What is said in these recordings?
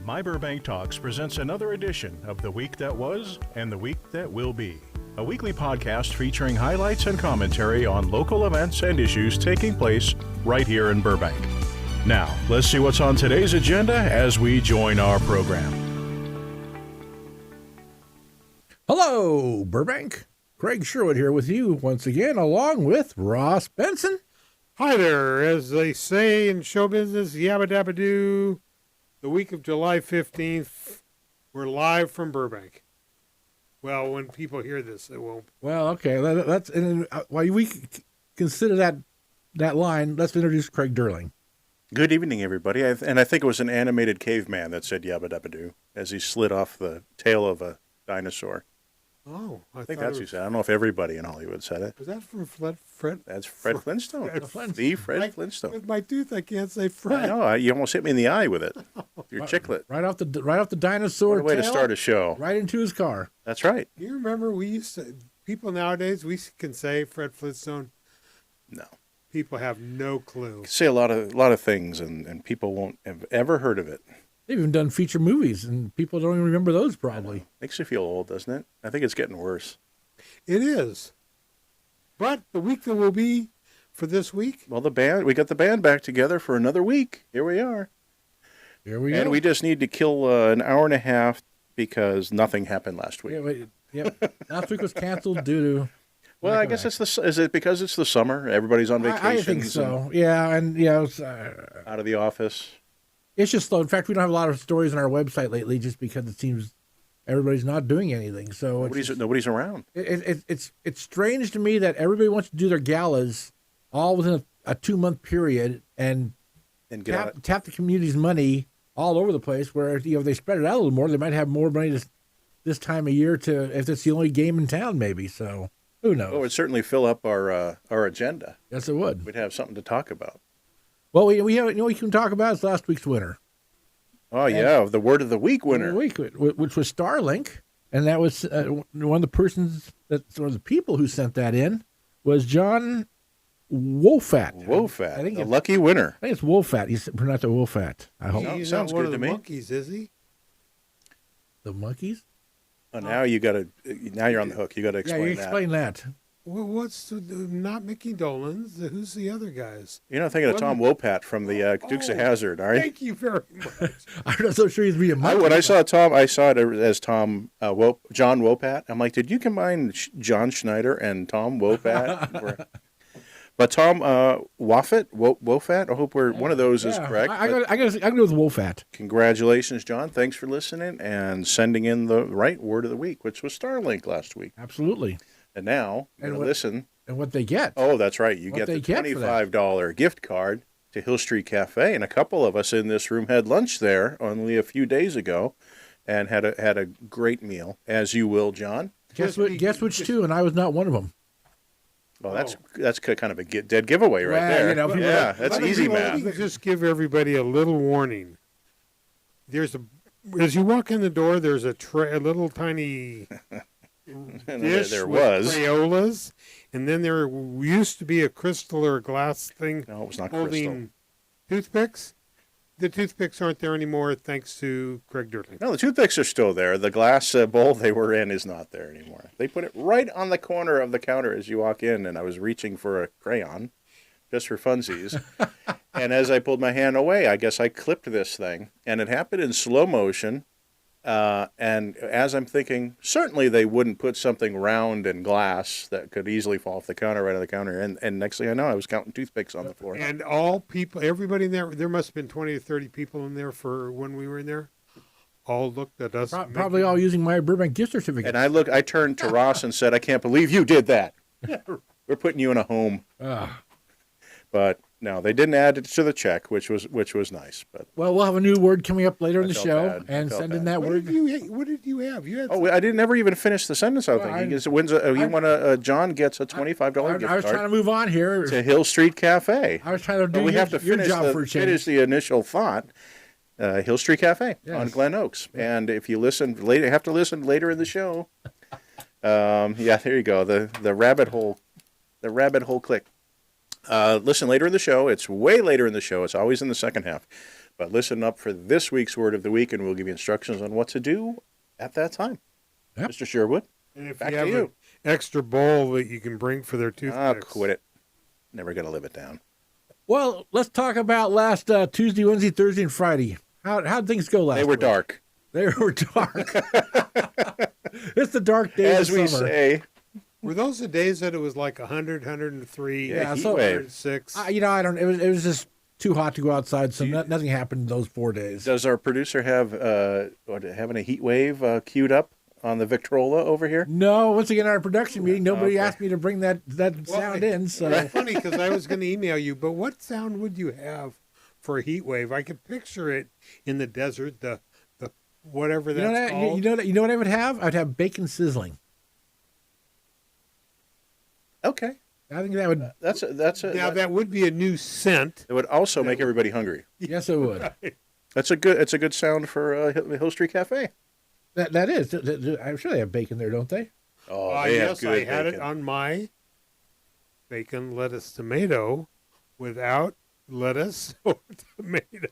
My Burbank Talks presents another edition of The Week That Was and The Week That Will Be, a weekly podcast featuring highlights and commentary on local events and issues taking place right here in Burbank. Now, let's see what's on today's agenda as we join our program. Hello, Burbank. Craig Sherwood here with you once again, along with Ross Benson. Hi there. As they say in show business, yabba-dabba-doo. The week of July 15th, we're live from Burbank. Well, when people hear this, they won't. Well, okay. That's while we consider that line, let's introduce Craig Durling. Good evening, everybody. I think it was an animated caveman that said yabba-dabba-doo as he slid off the tail of a dinosaur. Oh, I think that's what he said. I don't know if everybody in Hollywood said it. Was that from Fred? That's Fred Flintstone. The Fred Flintstone. With my tooth, I can't say Fred. I know. You almost hit me in the eye with it. Your chiclet. Right off the dinosaur What a way tail, to start a show. right into his car. That's right. You remember people nowadays, we can say Fred Flintstone. No. People have no clue. Say a lot of things, and people won't have ever heard of it. They've even done feature movies, and people don't even remember those probably. Makes you feel old, doesn't it? I think it's getting worse. It is. But the week that will be for this week. Well, we got the band back together for another week. Here we are. Here we go. And we just need to kill an hour and a half because nothing happened last week. Last week was canceled due to... Well, I guess is it because it's the summer? Everybody's on vacation. I think so. Yeah, and it's out of the office. It's just slow. In fact, we don't have a lot of stories on our website lately, just because it seems everybody's not doing anything. So nobody's around. It's strange to me that everybody wants to do their galas all within a 2-month period and tap the community's money all over the place. Where if they spread it out a little more, they might have more money this time of year if it's the only game in town, maybe. So who knows? Well, it would certainly fill up our agenda. Yes, it would. We'd have something to talk about. Well, we have, we can talk about is last week's winner. Oh, yeah, the word of the week winner. Which was Starlink, and that was one of the people who sent that in was John Wofat. Wofat, I think the lucky winner. I think it's Wofat. He's pronounced it Wofat. I hope. He's sounds not one good of to the me. monkeys, is he? The monkeys? Oh, now you're on the hook. You got to explain that. Yeah, you explain that. Well, what's not Mickey Dolenz? Who's the other guys? You're not thinking of Tom Wopat from the Dukes of Hazzard, are you? Thank you very much. I'm not so sure he's being a monkey. When I saw Tom, I saw it as John Wopat. I'm like, did you combine John Schneider and Tom Wopat? But Tom Wofat. I hope one of those is correct. I go with Wofat. Congratulations, John. Thanks for listening and sending in the right word of the week, which was Starlink last week. Absolutely. And now, listen. And what they get. Oh, that's right. You get the $25 gift card to Hill Street Cafe. And a couple of us in this room had lunch there only a few days ago and had a great meal, as you will, John. Guess which two, and I was not one of them. Well, that's kind of a dead giveaway right there. That's easy math. Let me just give everybody a little warning. As you walk in the door, there's a little tiny... dish there with was Crayolas, and then there used to be a crystal or a glass thing. No, it was not holding toothpicks. The toothpicks aren't there anymore, thanks to Craig Durling. No, the toothpicks are still there. The glass bowl they were in is not there anymore. They put it right on the corner of the counter as you walk in, and I was reaching for a crayon, just for funsies. And as I pulled my hand away, I guess I clipped this thing, and it happened in slow motion. And as I'm thinking, certainly they wouldn't put something round and glass that could easily fall off the counter, right on the counter. And next thing I know, I was counting toothpicks on the floor. And everybody in there must have been 20 or 30 people in there for when we were in there. All looked at us. Probably all using my Burbank gift certificate. And I turned to Ross and said, I can't believe you did that. We're putting you in a home. But no, they didn't add it to the check, which was nice. But we'll have a new word coming up later in the show, and send in that word. What did you have? I didn't ever even finish the sentence. I think John gets a $25 gift card. I was trying to move on here to Hill Street Cafe. I was trying to do your job for a change. Finish the initial thought. Hill Street Cafe on Glen Oaks, and if you listen later, have to listen later in the show. There you go. The rabbit hole click. Listen later in the show. It's way later in the show. It's always in the second half. But listen up for this week's Word of the Week, and we'll give you instructions on what to do at that time. Yep. Mr. Sherwood, And if back you to have you. an extra bowl that you can bring for their toothpicks. Quit it. Never going to live it down. Well, let's talk about last Tuesday, Wednesday, Thursday, and Friday. How'd things go last They were week? dark. They were dark. It's the dark days As of we summer. say, Were those the days that it was like 100, 103, Yeah, heat so- wave. 106? I don't. It was just too hot to go outside, so nothing happened those 4 days. Does our producer have having a heat wave queued up on the Victrola over here? No, once again, our production meeting, nobody Okay. asked me to bring that sound in. So It's funny because I was going to email you, but what sound would you have for a heat wave? I could picture it in the desert, the whatever you know that's that, called. you know what I would have? I'd have bacon sizzling. Okay, I think that would. that's a Now that would be a new scent. it would also make everybody hungry. Yes, it would. It's a good sound for Hill Street Cafe. That is. I'm sure they have bacon there, don't they? Oh, they have Yes, good I had it bacon. on my bacon, lettuce, tomato without lettuce or tomato.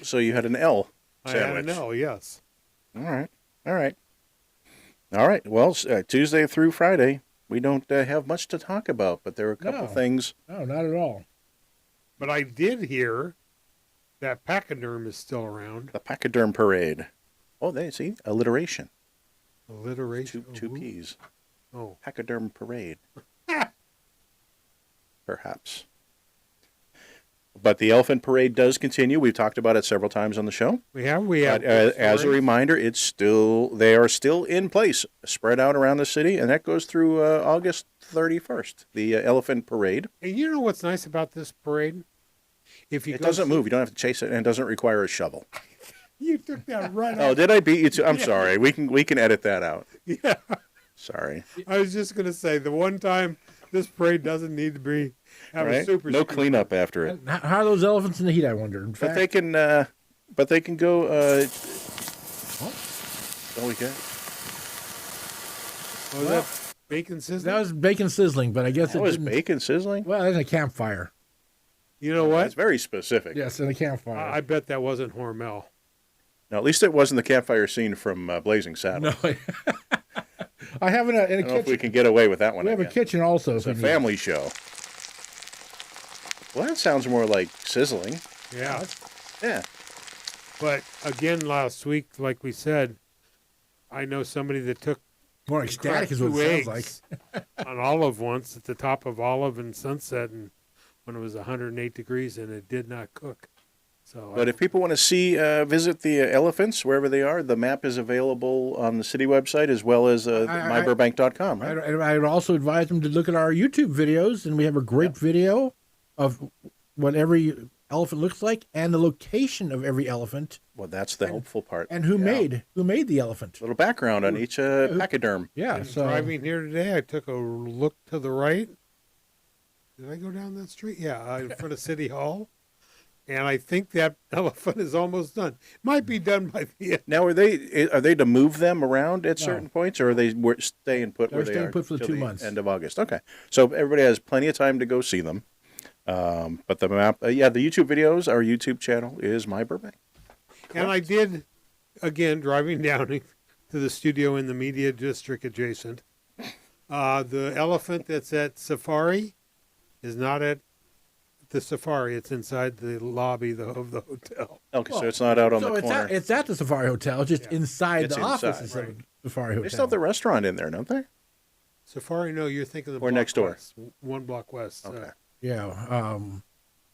So you had an L I sandwich. had an L, yes. All right. Well, Tuesday through Friday, we don't have much to talk about, but there were a couple No. things. No, not at all. But I did hear that pachyderm is still around. The Pachyderm Parade. Oh, they see alliteration. Alliteration. Two Ooh. P's. Oh. Pachyderm Parade. Perhaps. But the Elephant Parade does continue. We've talked about it several times on the show. We have. But as a reminder, they are still in place, spread out around the city, and that goes through August 31st. The Elephant Parade. And you know what's nice about this parade? If you It go doesn't move. You don't have to chase it, and it doesn't require a shovel. You took that right Oh, off. did I beat you too? I'm sorry. We can edit that out. Yeah. Sorry. I was just going to say, the one time this parade doesn't need to have a Right? super No scoop. cleanup after it. And how are those elephants in the heat? I wonder. In But fact, they can. But they can go. Oh, we got. Was that bacon sizzling? that was bacon sizzling, but I guess That it was didn't. bacon sizzling. Well, in a campfire. You know what? That's very specific. Yes, in a campfire. I bet that wasn't Hormel. Now, at least it wasn't the campfire scene from Blazing Saddles. No. I have in a I don't know if we kitchen. can get away with that one. We have a again. kitchen also. It's if a we need it. family show. Well, that sounds more like sizzling. Yeah. Yeah. But again, last week, like we said, I know somebody that took More ecstatic is what two it sounds like. eggs on Olive once at the top of Olive and Sunset, and when it was 108 degrees, and it did not cook. So, But if people want to see, visit the elephants wherever they are, the map is available on the city website as well as myburbank.com. Right? I would also advise them to look at our YouTube videos, and we have a great video of what every elephant looks like and the location of every elephant Well, that's the helpful part. and who Yeah. made the elephant. Little background on each pachyderm. Yeah, and so driving here today, I took a look to the right. Did I go down that street? Yeah, in front of City Hall. And I think that elephant is almost done. Might be done by the end. Now, are they to move them around at certain points, or are they staying put They're where they staying are put for the till 2 months. End of August. Okay, so everybody has plenty of time to go see them. But the map, the YouTube videos, our YouTube channel is My Burbank. And I did, again, driving down to the studio in the media district adjacent. The elephant that's at Safari is not at the Safari. It's inside the lobby of the hotel. Okay, so it's not out on so the it's corner. it's at the Safari Hotel, just inside It's the inside, offices right. of the Safari They still have Hotel. the restaurant in there, don't they? Safari, no, you're thinking of the Or block next door. west, 1 block west. Okay. Yeah.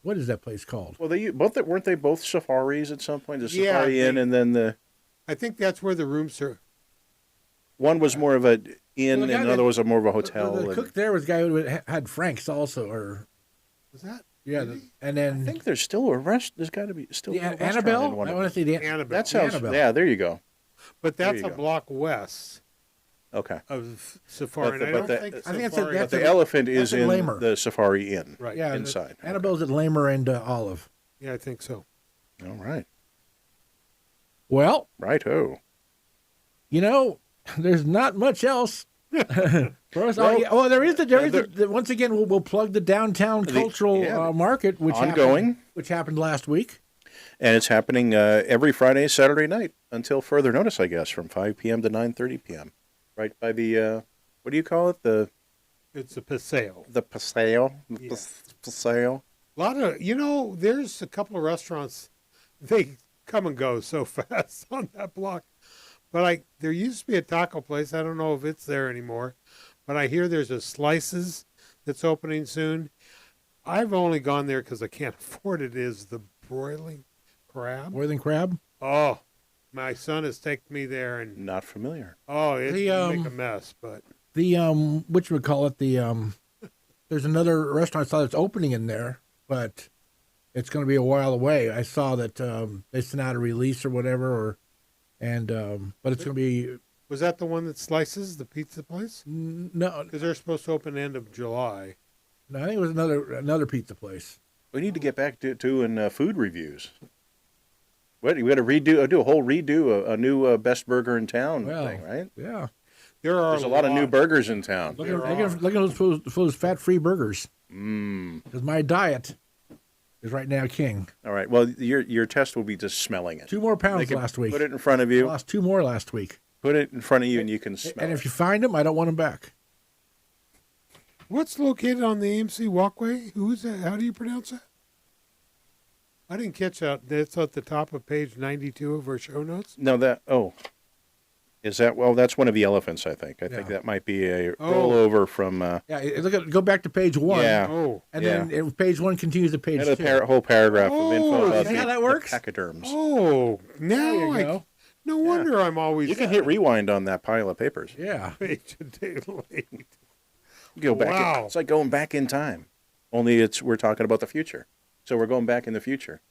What is that place called? Well, weren't they both safaris at some point? The Yeah, Safari Inn, and then the I think that's where the rooms are. one was more of a inn, Well, the guy and the other that- was more of a hotel. The and- cook there was a guy who had Frank's also, or Was that? yeah, Really? and I then think there's still a rest. There's got to be still the a restaurant Annabelle. in one I of want them. to say the Annabelle. That sounds. Annabelle. Yeah, there you go. But There that's you a go. block west Okay. of Safari. But and I don't the- think I think it's Safari- that's But the a- elephant is that's in in Lamer. the Safari Inn. right. yeah inside. Annabelle's at Lamer and Olive. Yeah, I think so. All right. Well, Righto. there's not much else. For us. Well, There is once again we'll plug the downtown cultural market, which Ongoing. happened last week. And it's happening every Friday, Saturday night until further notice, I guess, from 5 p.m. to 9:30 p.m. Right by the, what do you call it? It's a paseo. The paseo. Yeah. Paseo. A lot of, there's a couple of restaurants. They come and go so fast on that block. But there used to be a taco place. I don't know if it's there anymore. But I hear there's a Slices that's opening soon. I've only gone there because I can't afford it. Is the broiling crab? Boiling crab? Oh, my son has taken me there, and Not familiar. it can make a mess. But The whatchamacallit, there's another restaurant I saw that's opening in there, but it's going to be a while away. I saw that they sent out a release or whatever, but it's going to be. was that the one that Slices, the pizza place? No, Because they're supposed to open end of July. no, I think it was another pizza place. We need to get back to doing food reviews. What, we got to do a whole redo, a new best burger in town thing, right? Yeah. There's a lot of new burgers in town. Look at those fat-free burgers. Because my diet is right now king. All right. Well, your test will be just smelling it. 2 more They pounds can last week. Put it in front of I you. lost 2 more last week. Put it in front of you, and you can smell And it. if you find them, I don't want them back. What's located on the AMC walkway? Who is that? How do you pronounce that? I didn't catch that. That's at the top of page 92 of our show notes. No, is that? Well, that's one of the elephants. I think. I think Yeah. that might be a rollover from. Go back to page 1. Yeah. Oh. And then page 1 continues to page And 2. a whole paragraph of info Oh, about see how that works? the pachyderms. Oh, now There you go. no wonder I'm always You can hit rewind on that pile of papers. Yeah. page a day late. Go back. Wow. It's like going back in time. Only we're talking about the future. So we're going back in the future.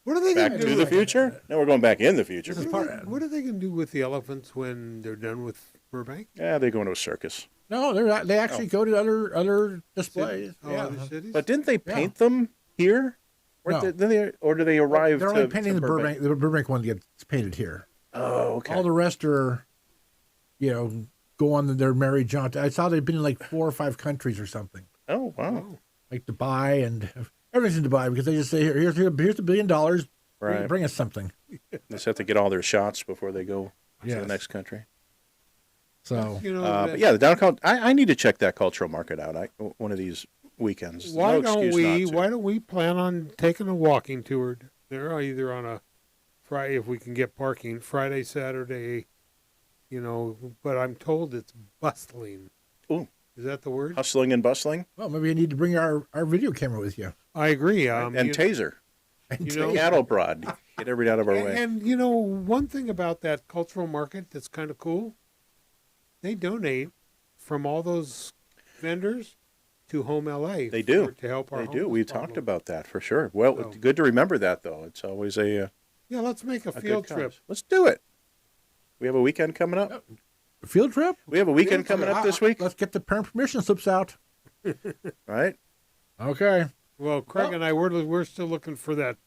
What are they Back going to to do? the future? No, we're going back in the future. This is What are they going to do with the elephants when they're done with Burbank? Yeah, they go into a circus. No, they actually go to other displays. Yeah. Other cities? But didn't they paint them here? No. Or do they arrive They're to only painting to the Burbank. The Burbank one gets painted here. Oh, okay. All the rest are, go on their merry jaunt. I saw they've been in like 4 or 5 countries or something, Oh, wow. like Dubai, and everything's in Dubai because they just say, here's $1 billion. Right. Bring us something. They just have to get all their shots before they go to Yes. the next country. So But yeah, the downtown. I need to check that cultural market out. One of these weekends. There's why no don't excuse we? not to. Why don't we plan on taking a walking tour there, either on a Friday if we can get parking, Friday, Saturday, But I'm told it's bustling. Ooh. Is that the word? Hustling and bustling well, maybe you need to bring our video camera with you. I agree. and taser, you know, cattle prod. Get everybody out of our way. And one thing about that cultural market that's kind of cool, they donate from all those vendors to Home LA. They do. To help our They do. homeless We problem. talked about that for sure. Well, So- it's good to remember that though. It's always a Yeah, let's make a good field cause. trip. Let's do it. We have a weekend coming up. Field trip? We have a weekend coming up this week, Let's get the parent permission slips out. right? Okay. Well, Craig and I, we're still looking for that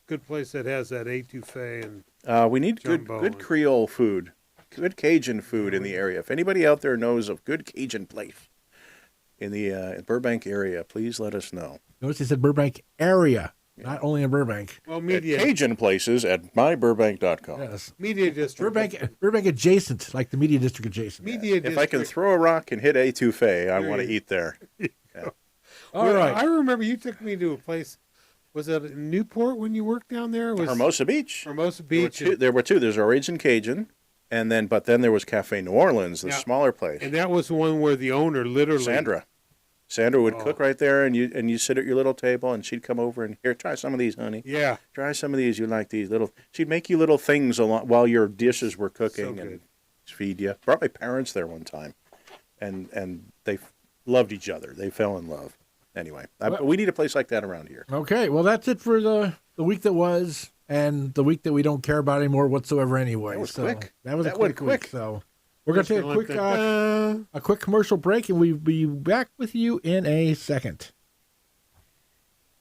good place that has that etouffee and We need Jumbo good and- Creole food, good Cajun food in the area. If anybody out there knows of good Cajun place in the Burbank area, please let us know. Notice he said Burbank area, not only in Burbank. well, At media Cajun places at myburbank.com. Yes. media district. Burbank adjacent, like the media district adjacent. Media If I can district. throw a rock and hit etouffee, I There want to you- eat there. All Well, right. I remember you took me to a place. Was it in Newport when you worked down there? It was Hermosa Beach. Hermosa There were Beach. two. There were two. There's Norwegian Cajun, but then there was Cafe New Orleans, the Yeah. smaller place. And that was the one where the owner literally. Sandra would Oh. cook right there, and you sit at your little table, and she'd come over and here, try some of these, honey. Yeah. Try some of these. You like these little? She'd make you little things while your dishes were cooking So and good. feed you. Brought my parents there one time, and they loved each other. They fell in love. Anyway, we need a place like that around here. Okay. Well, that's it for the week that was and the week that we don't care about anymore whatsoever anyway. That was so quick. That was a That went quick week. quick. So we're going to take Dun, a quick commercial break, and we'll be back with you in a second.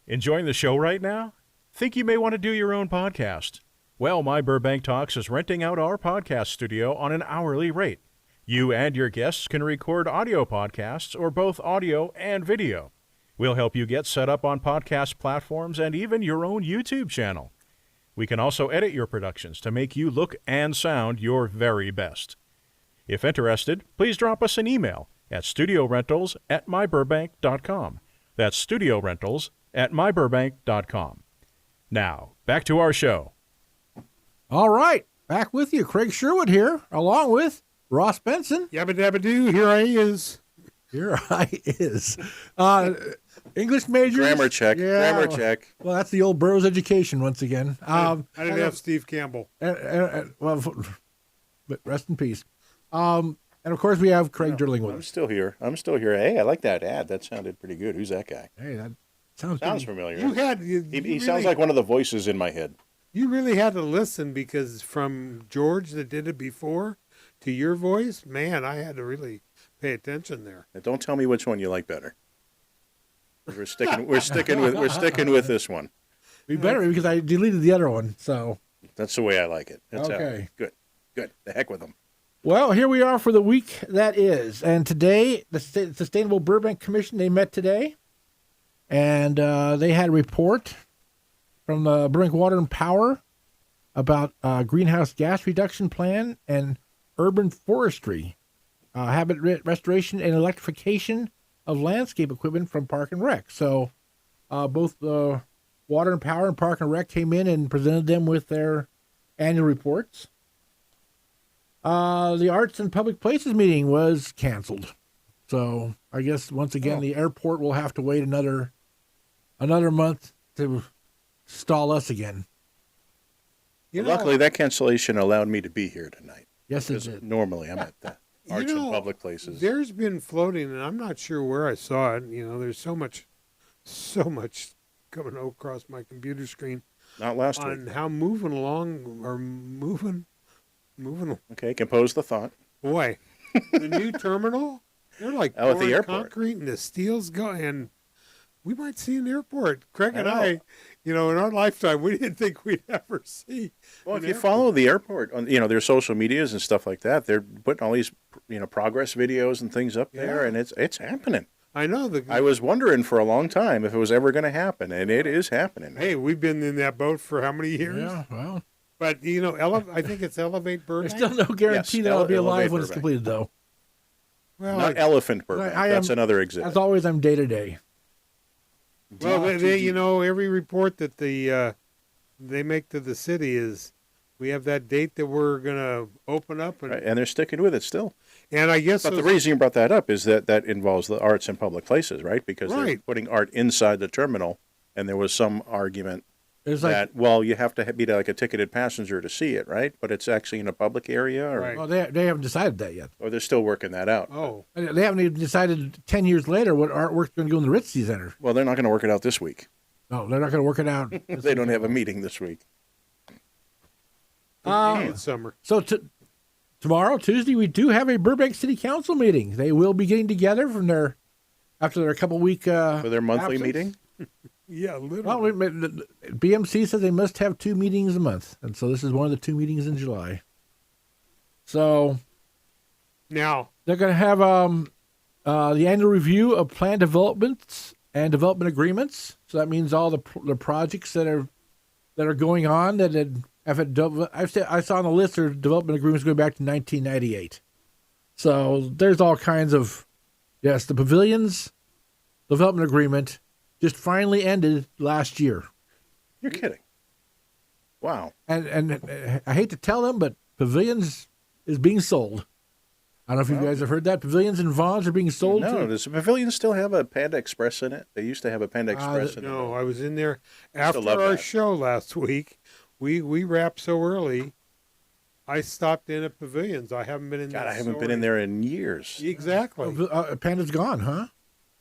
Enjoying the show right now? Think you may want to do your own podcast? Well, My Burbank Talks is renting out our podcast studio on an hourly rate. You and your guests can record audio podcasts or both audio and video. We'll help you get set up on podcast platforms and even your own YouTube channel. We can also edit your productions to make you look and sound your very best. If interested, please drop us an email at studiorentals@myburbank.com. That's studiorentals@myburbank.com. Now, back to our show. All right, back with you. Craig Sherwood here, along with Ross Benson. Yabba-dabba-doo, here I is. Here I is. English majors. Grammar check. Yeah, Grammar check. Well, that's the old Burroughs education once again. I didn't have Steve Campbell. Well, but rest in peace. And of course, we have Craig Dirling with I'm us. still here. Hey, I like that ad. That sounded pretty good. Who's that guy? Hey, that sounds Familiar. He sounds like one of the voices in my head. You really had to listen because from George that did it before to your voice, man, I had to really pay attention there. Now, don't tell me which one you like better. We're sticking with this one. We better because I deleted the other one. So That's the way I like it. That's Okay. Good. The heck with them. well, here we are for the week that is, and today the Sustainable Burbank Commission, they met today, and they had a report from the Burbank Water and Power about greenhouse gas reduction plan and urban forestry, habitat restoration and electrification of landscape equipment from Park and Rec. So both the Water and Power and Park and Rec came in and presented them with their annual reports. The Arts and Public Places meeting was canceled. So I guess once again the airport will have to wait another month to stall us again. Luckily, that cancellation allowed me to be here tonight. Yes, it Because did. normally I'm at the Arts and Public Places. There's been floating, and I'm not sure where I saw it. There's so much coming across my computer screen Not last on week. how moving. Okay, compose the thought. Boy, the new terminal, they're like Oh, at the pouring airport. concrete and the steel's going, and we might see an airport. Craig and I know. in our lifetime, we didn't think we'd ever see. Well, an if you airport. follow the airport on, their social medias and stuff like that, they're putting all these, progress videos and things up there, Yeah. and it's happening. I know I was wondering for a long time if it was ever going to happen, and it is happening. Hey, we've been in that boat for how many years? Yeah, well, But I think it's Elevate there's Burbank. still no guarantee Yes, that I'll be alive Elevate when it's Burbank. completed, though. Well, Not Elephant Burbank. I That's am- another exhibit. As always, I'm day to day. every report that they make to the city is we have that date that we're gonna open up, Right, and they're sticking with it still. and I guess But the reason you brought that up is that involves the arts and public places, right? Because they're Right. putting art inside the terminal, and there was some argument It's like, that, well, you have to be like a ticketed passenger to see it, right? But it's actually in a public area, or, Right. well, they haven't decided that yet. or they're still working that out. oh, They haven't even decided 10 years later what artwork's going to go in the Ritzy Center. Well, they're not going to work it out this week. No, they're not going to work it out. They don't have a meeting this week. it's summer. So tomorrow, Tuesday, we do have a Burbank City Council meeting. They will be getting together after their couple week For their monthly absence. meeting? Yeah, literally. Well, the BMC says they must have 2 meetings a month, and so this is one of the 2 meetings in July. So Now, they're going to have the annual review of plan developments and development agreements. So that means all the projects that are going on that I saw on the list are development agreements going back to 1998. So there's all kinds of the pavilions development agreement just finally ended last year. You're kidding. Wow. And I hate to tell them, but Pavilions is being sold. I don't know if you guys have heard that. Pavilions and Vons are being sold. No, too. does the pavilion still have a Panda Express in it? They used to have a Panda Express in it. no, I was in there after love our that. show last week. We wrapped so early. I stopped in at Pavilions. I haven't been in God, there. I haven't been in there in years. Exactly. Panda's gone, huh?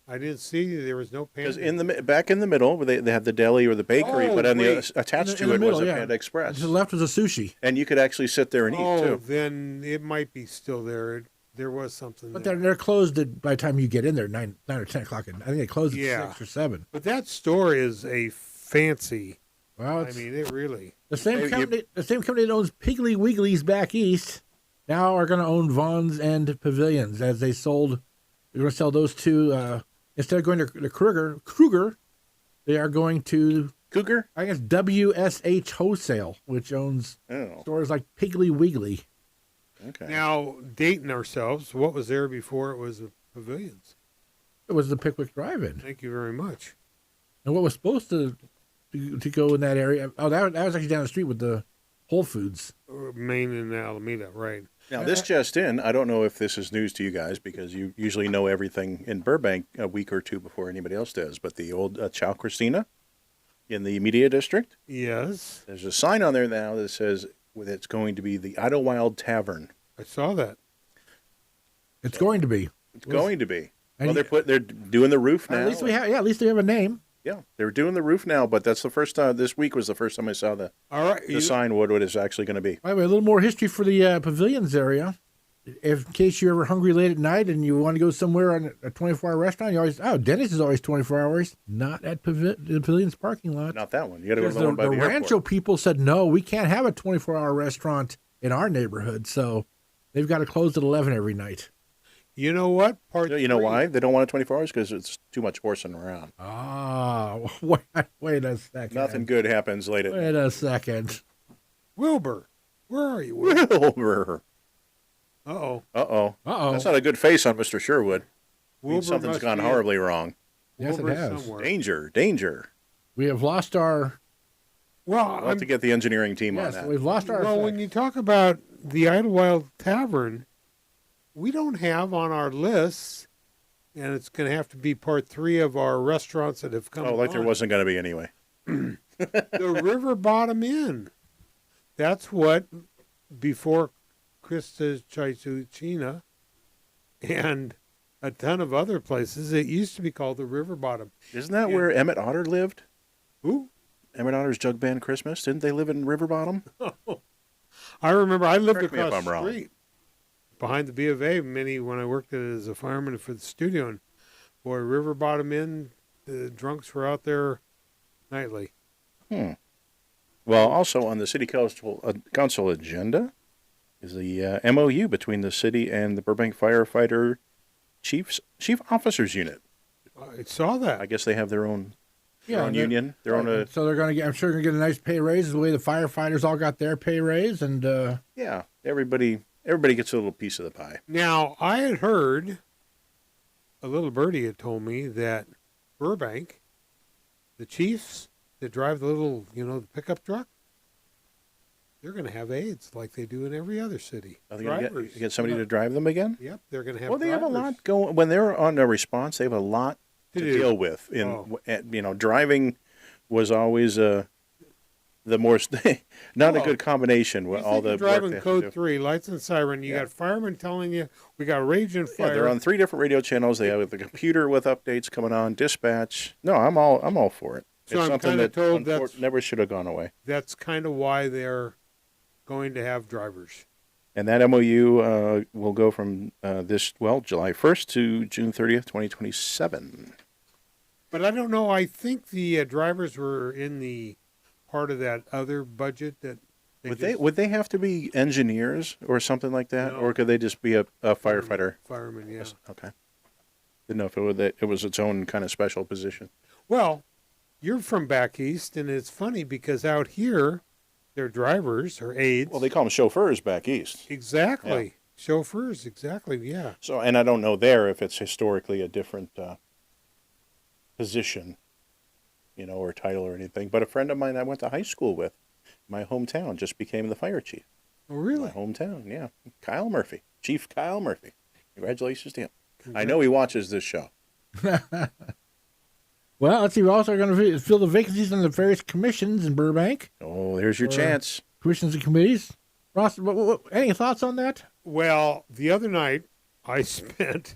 I didn't see there was no Because Panda. back in the middle, where they had the deli or the bakery, Oh, but on wait. attached In to the it was middle, a yeah. Panda Express, To the left was a sushi. and you could actually sit there and eat Oh, too. then it might be still there. There was something But there. they're closed by the time you get in there, 9 or 10 o'clock. I think they close at Yeah. 6 or 7. But that store is a fancy. Well, I it's mean, it really. the same you- company. The same company that owns Piggly Wiggly's back east now are going to own Vons and Pavilions, as they sold. They're going to sell those two instead of going to Kruger, they are going to Cougar? I guess WSH Wholesale, which owns stores like Piggly Wiggly. Okay. Now, dating ourselves, what was there before it was the Pavilions? It was the Pickwick Drive-In. Thank you very much. And what was supposed to go in that area? Oh, that was actually down the street with the Whole Foods. Main and Alameda, right. Now, this just in, I don't know if this is news to you guys because you usually know everything in Burbank a week or two before anybody else does, but the old Chow Christina in the Media District, Yes. there's a sign on there now that says it's going to be the Idlewild Tavern. I saw that. It's going to be. It's going to be. And Well, they're doing the roof now. At least we have a name. Yeah, they're doing the roof now, but that's the first time. This week was the first time I saw the sign. What it is actually going to be. By the way, a little more history for the Pavilions area. In case you're ever hungry late at night and you want to go somewhere on a 24-hour restaurant, you always Denny's is always 24 hours. Not at the Pavilions parking lot. Not that one. You got to go to the one by the the Rancho airport. people said no, we can't have a 24-hour restaurant in our neighborhood, so they've got to close at 11 every night. You know what? You know why they don't want it 24 hours? Because it's too much horsing around. Ah, wait a second. Nothing good happens late at night. Wait a second. Wilbur, where are you, Wilbur? Wilbur. Uh-oh. Uh-oh. Uh-oh. That's not a good face on Mr. Sherwood. Wilbur Something's must gone be horribly wrong. Yes, it Wilbur's has. somewhere. Danger, danger. We have lost our. Well, We'll have to get the engineering team on Yes, that. we've lost our. well, effect. when you talk about the Idlewild Tavern, we don't have on our lists, and it's going to have to be part 3 of our restaurants that have come like there on. wasn't going to be anyway. The River Bottom Inn. That's what, before Krista Chaituchina and a ton of other places, it used to be called the River Bottom. Isn't that where Emmett Otter lived? Who? Emmett Otter's Jug Band Christmas. Didn't they live in River Bottom? I remember I lived Correct me if across I'm the wrong. street behind the B of A when I worked as a fireman for the studio. And boy, River Bottom Inn, the drunks were out there nightly. Well, also on the City Council agenda is the MOU between the city and the Burbank Firefighter Chief Officers Unit. I saw that. I guess they have their own union, their own. So they're going to get. I'm sure they're going to get a nice pay raise the way the firefighters all got their pay raise, and Yeah, everybody gets a little piece of the pie. Now, I had heard, a little birdie had told me that Burbank, the chiefs that drive the little, the pickup truck, they're going to have aides like they do in every other city. Are they going to get somebody to drive them again? Yep, they're going to have Well, they have a drivers. lot going. When they're on a response, they have a lot to do. deal with. Driving was always the more not a good combination with all the work driving they have to code do. 3, lights and siren. You got firemen telling you we got raging Yeah, fire. they're on 3 different radio channels. They have the computer with updates coming on, dispatch. No, I'm all for it. So it's I'm something kinda that told that's- never should have gone away. That's kind of why they're going to have drivers. And that MOU will go from July 1st to June 30th, 2027. But I don't know. I think the drivers were in the part of that other budget that Would they have to be engineers or something like that, No. or could they just be a firefighter? Firemen, yeah. Okay. Didn't know if it was its own kind of special position. Well, you're from back east, and it's funny because out here, they're drivers or aides. Well, they call them chauffeurs back east. Exactly. Yeah. Chauffeurs, exactly, yeah. So, and I don't know there if it's historically a different position, or title or anything. But a friend of mine I went to high school with, my hometown, just became the fire chief. Oh, really? My hometown, yeah. Kyle Murphy, Chief Kyle Murphy. Congratulations to him. I know he watches this show. well, let's see. We're also going to fill the vacancies on the various commissions in Burbank, Oh, there's your chance. commissions and committees. Ross, any thoughts on that? Well, the other night, I spent,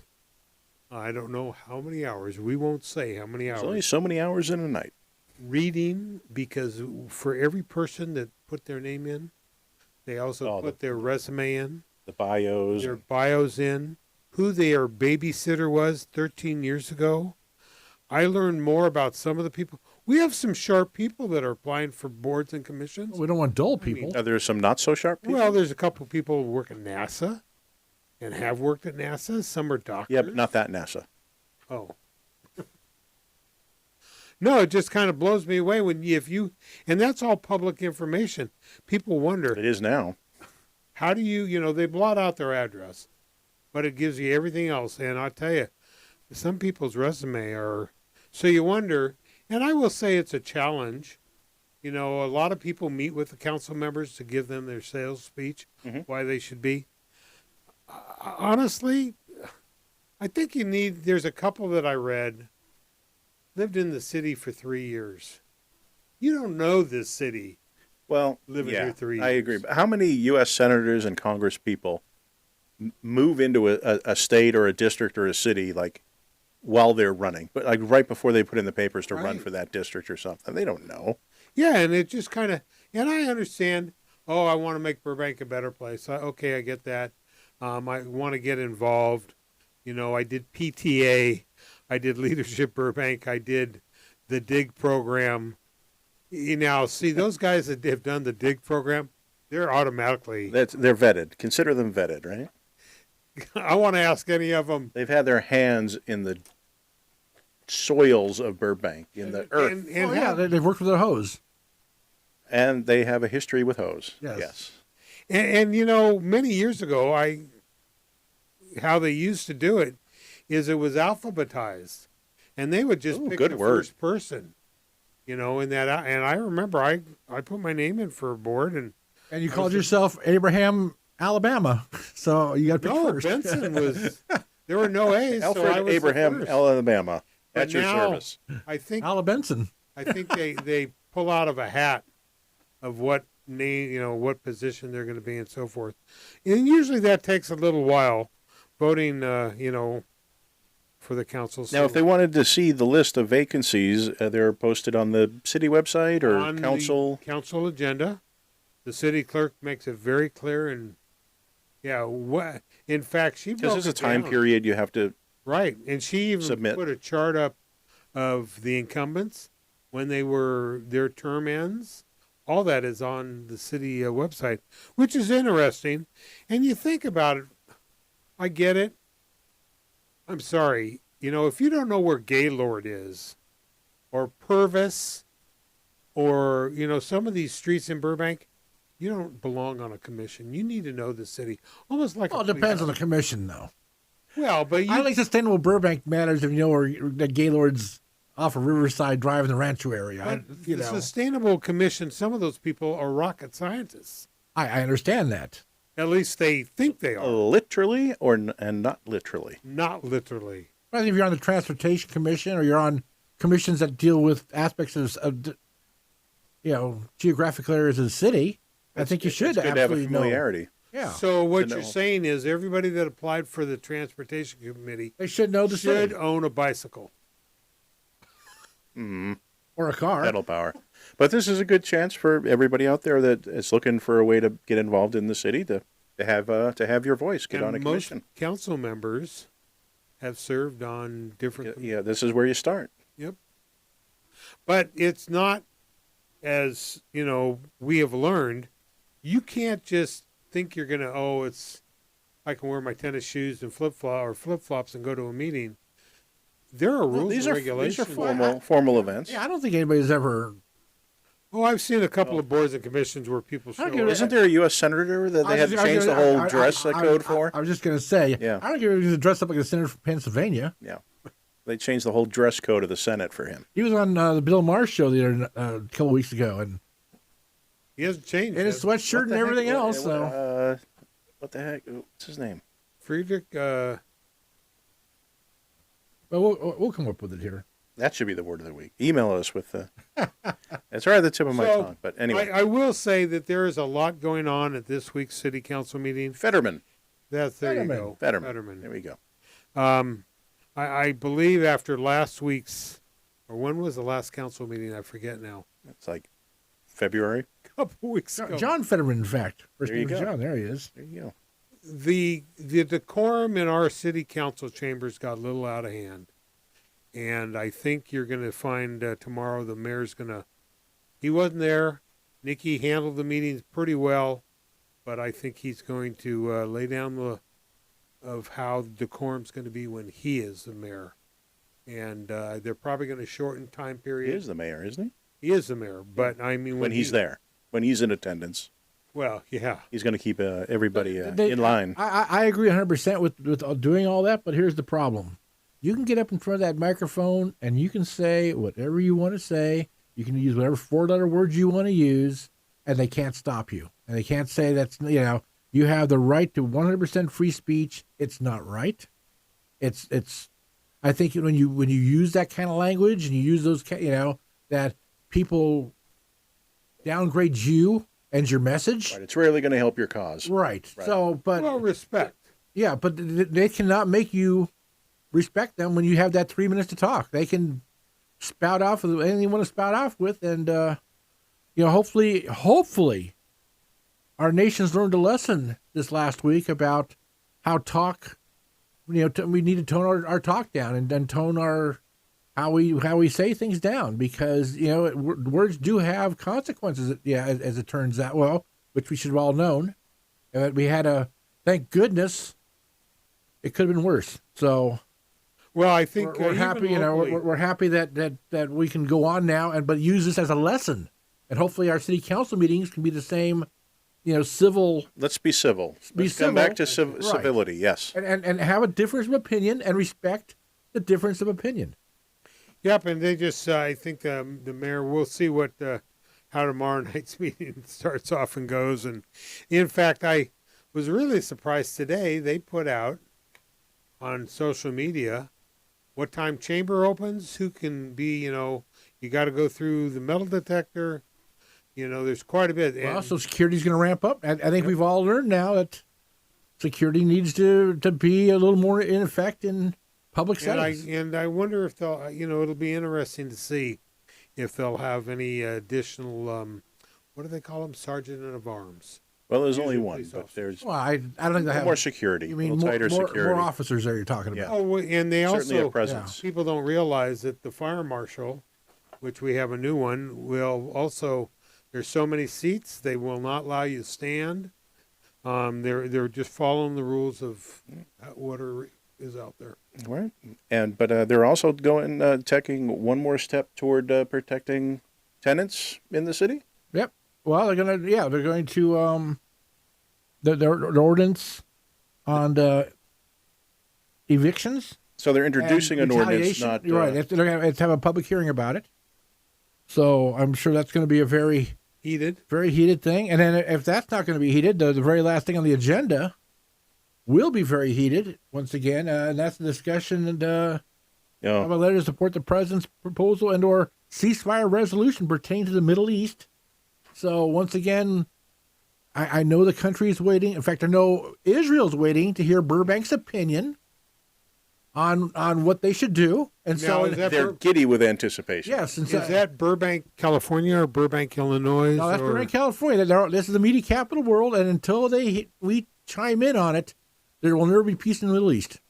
I don't know how many hours, we won't say how many There's hours, only so many hours in a night. reading, because for every person that put their name in, they also put their resume in, The bios. their bios in, who their babysitter was 13 years ago. I learned more about some of the people. We have some sharp people that are applying for boards and commissions. We don't want dull people. Are there some not so sharp people? Well, there's a couple people who work at NASA and have worked at NASA. Some are doctors. Yeah, but not that NASA. Oh. No, it just kind of blows me away and that's all public information. People wonder, It is now. how do they blot out their address, but it gives you everything else. And I'll tell you, some people's resume are, so you wonder, and I will say it's a challenge. A lot of people meet with the council members to give them their sales speech, why they should be. Honestly, I think there's a couple that I read, lived in the city for 3 years. You don't know this city. Well, living here 3 years. I agree. But how many U.S. senators and Congress people move into a state or a district or a city while they're running, but right before they put in the papers to run for that district or something? They don't know. Yeah, and it just kind of, and I understand. Oh, I want to make Burbank a better place. Okay, I get that. I want to get involved. I did PTA, I did Leadership Burbank, I did the DIG program. See, those guys that have done the DIG program, they're automatically... They're vetted. Consider them vetted, right? I want to ask any of them. They've had their hands in the soils of Burbank, in the earth. They've worked with a hose. And they have a history with hose. Yes. And many years ago, how they used to do it is it was alphabetized, and they would just pick the first person, in that. And I remember I put my name in for a board, and you called yourself Abraham, Alabama, so you got to pick first. Benson was. There were no A's. Alfred so I was Abraham, Alabama, at your service. I think Ala Benson. I think they pull out of a hat of what name, what position they're going to be and so forth. And usually that takes a little while, voting, for the council. Now, if they wanted to see the list of vacancies, they're posted on the city website or on council? The council agenda. The city clerk makes it very clear, and in fact, she broke because there's a time down. period you have to Right, and she even submit. Put a chart up of the incumbents when their term ends. All that is on the city website, which is interesting. And you think about it, I get it. I'm sorry, if you don't know where Gaylord is, or Purvis, or some of these streets in Burbank, you don't belong on a commission. You need to know the city, almost like. Well, it depends on the commission, though. Well, but I think sustainable Burbank matters if you know where the Gaylord's off of Riverside Drive in the Rancho area. The Sustainable Commission, some of those people are rocket scientists. I understand that. At least they think they are. Literally and not literally? Not literally. I think if you're on the Transportation Commission or you're on commissions that deal with aspects of geographical areas of the city, I think you should absolutely have a familiarity. Know. Yeah. So what you're saying is everybody that applied for the Transportation Committee they should know the city. Own a bicycle. Or a car. Pedal power. But this is a good chance for everybody out there that is looking for a way to get involved in the city to have your voice, get on a commission. Most council members have served on different. Yeah, this is where you start. Yep. But it's not, as we have learned, you can't just think you're gonna. I can wear my tennis shoes and flip flops and go to a meeting. There are rules and regulations. These are formal events. Yeah, I don't think anybody's ever. Oh, I've seen a couple of boards and commissions where people show up. Isn't there a U.S. senator that they had to change the whole dress code for? I was just going to say, yeah. I don't think he was dressed up like a senator from Pennsylvania. Yeah. They changed the whole dress code of the Senate for him. He was on the Bill Maher show a couple weeks ago. And he hasn't changed. And his sweatshirt and everything else. So. What the heck? What's his name? Friedrich. Well, we'll come up with it here. That should be the word of the week. Email us with the. It's right at the tip of my tongue, but anyway. I will say that there is a lot going on at this week's city council meeting. Fetterman. There you go. Fetterman. There we go. I believe after last week's, or when was the last council meeting? I forget now. It's like February. A couple weeks ago. John Fetterman, in fact. There you go. John, there he is. There you go. The decorum in our city council chambers got a little out of hand. And I think you're going to find tomorrow the mayor's going to... He wasn't there. Nikki handled the meetings pretty well. But I think he's going to lay down of how decorum's going to be when he is the mayor. and they're probably going to shorten time He period. is the mayor, isn't He is the mayor, but I mean when he's there, when he's in attendance, Well, yeah. he's going to keep everybody in line. I agree 100% with doing all that, but here's the problem. You can get up in front of that microphone and you can say whatever you want to say. You can use whatever 4-letter words you want to use, and they can't stop you. And they can't say that's, you have the right to 100% free speech. It's not right. It's. I think when you use that kind of language and you use those, that people downgrade you and your message. Right, it's rarely going to help your cause. Right. So, but Well, respect. yeah, but they cannot make you respect them when you have that 3 minutes to talk. They can spout off with anything they want to spout off with, and hopefully, our nation's learned a lesson this last week about how talk. We need to tone our talk down and tone our how we say things down, because words do have consequences. Yeah, as it turns out, which we should have all known. We had thank goodness, it could have been worse. So, Well, I think we're happy. locally, We're happy that we can go on now, but use this as a lesson, and hopefully our city council meetings can be the same. Civil. Let's be civil. Let's come back to civility. Yes, and have a difference of opinion and respect the difference of opinion. Yep, and they just, I think the mayor, we'll see how tomorrow night's meeting starts off and goes. And in fact, I was really surprised today. They put out on social media what time chamber opens, who can be, you got to go through the metal detector. There's quite a bit. Well, so security's going to ramp up. I think we've all learned now that security needs to be a little more in effect in public settings. And I wonder if they'll, it'll be interesting to see if they'll have any additional, what do they call them? Sergeant of arms. Well, there's Usually only one, police but officers. there's Well, I don't think they have more security. You mean a little tighter security. more officers there you're talking about? Yeah. Oh, and they Certainly also a presence. people don't realize that the fire marshal, which we have a new one, will also. There's so many seats, they will not allow you to stand. They're just following the rules of what is out there. Right, but they're also taking one more step toward protecting tenants in the city. Yep. Well, they're going to the ordinance on evictions. So they're introducing an ordinance, not You're right. They're going to have a public hearing about it. So I'm sure that's going to be a very heated thing. And then if that's not going to be heated, the very last thing on the agenda will be very heated once again, and that's the discussion of a letter to support the president's proposal and/or ceasefire resolution pertaining to the Middle East. So once again, I know the country is waiting. In fact, I know Israel's waiting to hear Burbank's opinion on what they should do. And Now, so they're giddy with anticipation. yes, and Is that Burbank, California, or Burbank, Illinois? no, that's Burbank, California. This is the media capital of the world, and until we chime in on it, there will never be peace in the Middle East.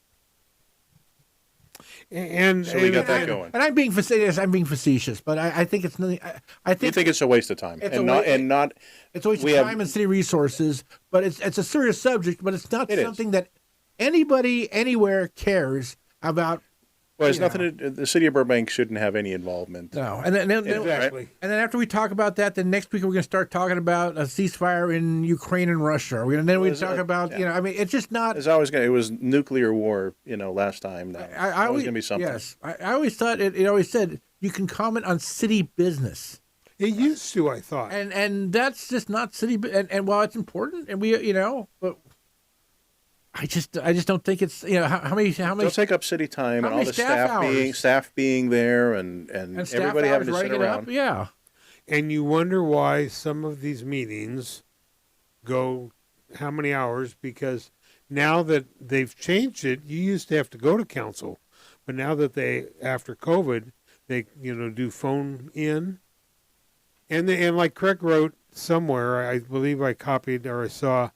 And So we got that going. And I'm being facetious, but I think it's nothing. I think You think it's a waste of time, It's and a wa- not. it's a waste of we have- time and city resources. But it's a serious subject. But it's not It is. something that anybody anywhere cares about. Well, it's nothing. The city of Burbank shouldn't have any involvement. No, and then exactly. and then after we talk about that, then next week we're going to start talking about a ceasefire in Ukraine and Russia. We talk about I mean, it's just not. It's always it was nuclear war, last time. Now it's always going to be something. Yes, I always thought it always said you can comment on city business. It used to, I thought. And that's just not city. And while it's important, and we, but I just don't think it's how many. They'll take up city time How and all many the staff staff being there and staff everybody having to hours sit writing it around. up. Yeah. And you wonder why some of these meetings go how many hours, because now that they've changed it, you used to have to go to council, but now that after COVID, they do phone in, and like Craig wrote somewhere, I believe I copied or I saw,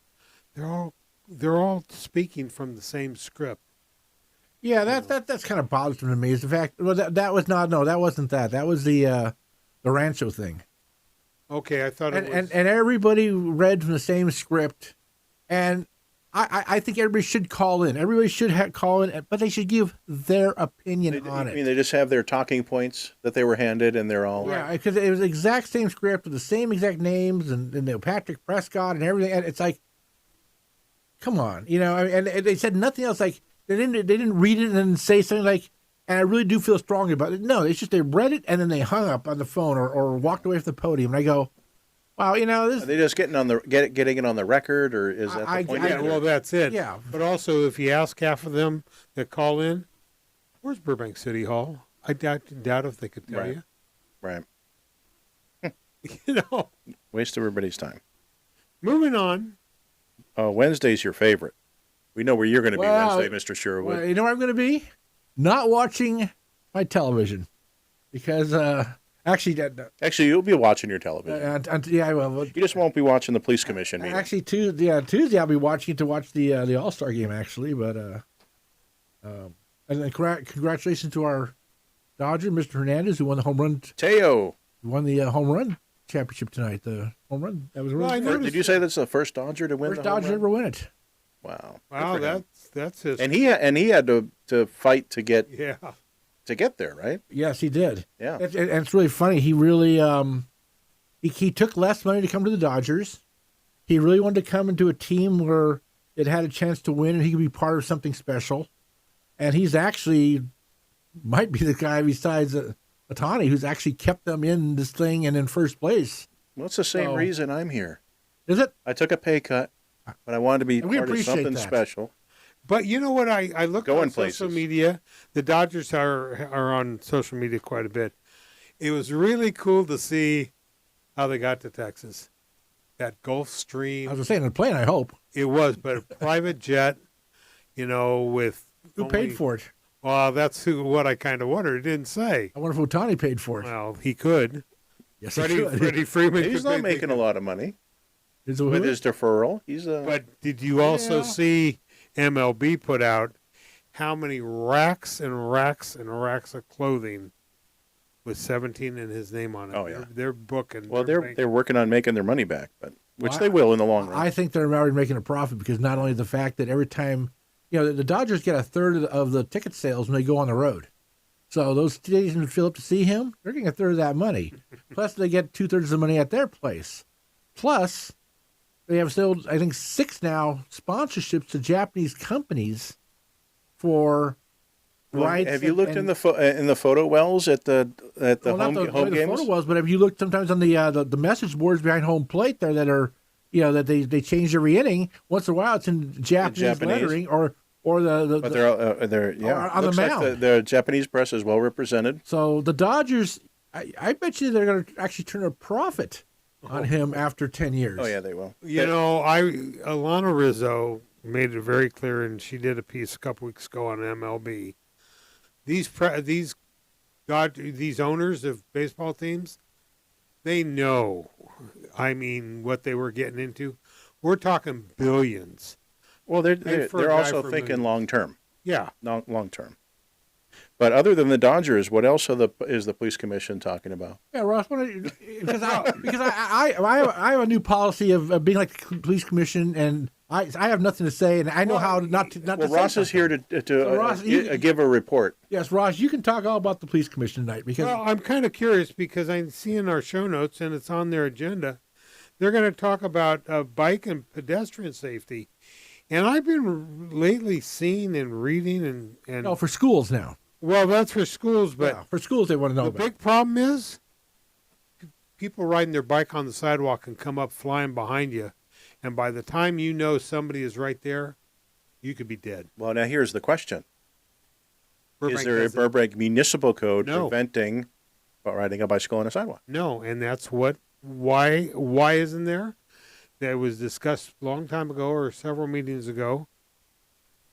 they're all speaking from the same script. Yeah, that's kind of bothersome to me. Is the fact that wasn't that. That was the Rancho thing. Okay, I thought it was. And everybody read from the same script, and I think everybody should call in. Everybody should call in, but they should give their opinion on it. I mean, they just have their talking points that they were handed, and they're all... Yeah, because it was the exact same script with the same exact names and Patrick Prescott and everything. And it's like, come on, and they said nothing else. Like they didn't read it and then say something like, and I really do feel strongly about it. No, it's just they read it and then they hung up on the phone or walked away from the podium. And I go, wow, this. Are they just getting it on the record, or is that the point? Yeah, well, that's it. Yeah. But also, if you ask half of them that call in, where's Burbank City Hall? I doubt if they could tell you. Right. Waste everybody's time. Moving on. Wednesday's your favorite. We know where you're going to be Wednesday, Mr. Sherwood. Well, you know where I'm going to be? Not watching my television because Actually, you'll be watching your television. Yeah, I will. You just won't be watching the police commission meeting. Actually, Tuesday I'll be watching to watch the All-Star game. Actually, but and then congratulations to our Dodger, Mr. Hernandez, who won the home run. Teo won the home run championship tonight. The home run that was really. Did you say that's the first Dodger to win? First Dodger to ever win it. Wow! That's his. And he had to fight to get. Yeah. To get there, right? Yes, he did. Yeah, and it's really funny. He really he took less money to come to the Dodgers. He really wanted to come into a team where it had a chance to win and he could be part of something special. And he's actually might be the guy besides Ohtani who's actually kept them in this thing and in first place. Well, it's the same reason I'm here. Is it? I took a pay cut, but I wanted to be part of something special. But you know what? I look on places. Social media. The Dodgers are on social media quite a bit. It was really cool to see how they got to Texas. That Gulf Stream. I was saying, a plane, I hope. It was, but a private jet, with... Who paid for it? Well, that's what I kind of wondered. It didn't say. I wonder if Ohtani paid for it. Well, he could. Yes, Freddie Freeman. He's not making a lot of money. With his deferral. But did you also see... MLB put out how many racks and racks and racks of clothing with 17 and his name on it. Oh yeah, they're booking. Well, they're working on making their money back, but they will in the long run. I think they're already making a profit because not only the fact that every time, the Dodgers get a third of the ticket sales when they go on the road, so those stadiums fill up to see him. They're getting a third of that money. Plus, they get 2/3 of the money at their place. Plus. They have sold, I think, 6 now sponsorships to Japanese companies for rights. Have you looked in the photo wells at the home games? Not the photo wells, but have you looked sometimes on the message boards behind home plate there that are, that they change every inning. Once in a while, it's in Japanese lettering or the. But they're on the mound. Like the Japanese press is well represented. So the Dodgers, I bet you they're going to actually turn a profit on him after 10 years. Oh, yeah, they will. Alana Rizzo made it very clear, and she did a piece a couple weeks ago on MLB. These owners of baseball teams, they know, what they were getting into. We're talking billions. Well, they're also thinking long term. Yeah. Long term. But other than the Dodgers, what else is the police commission talking about? Yeah, Ross, because I have a new policy of being like the police commission, and I have nothing to say, and I know how not to. Well, Ross is here to give a report. Yes, Ross, you can talk all about the police commission tonight because. Well, I'm kind of curious because I'm seeing our show notes and it's on their agenda. They're going to talk about bike and pedestrian safety, and I've been lately seeing and reading and. No, for schools now. Well, that's for schools, but for schools they want to know. The big problem is people riding their bike on the sidewalk can come up flying behind you, and by the time you know somebody is right there, you could be dead. Well, now here's the question: is there a Burbank municipal code preventing riding a bicycle on a sidewalk? No, and that's why isn't there? That was discussed a long time ago or several meetings ago.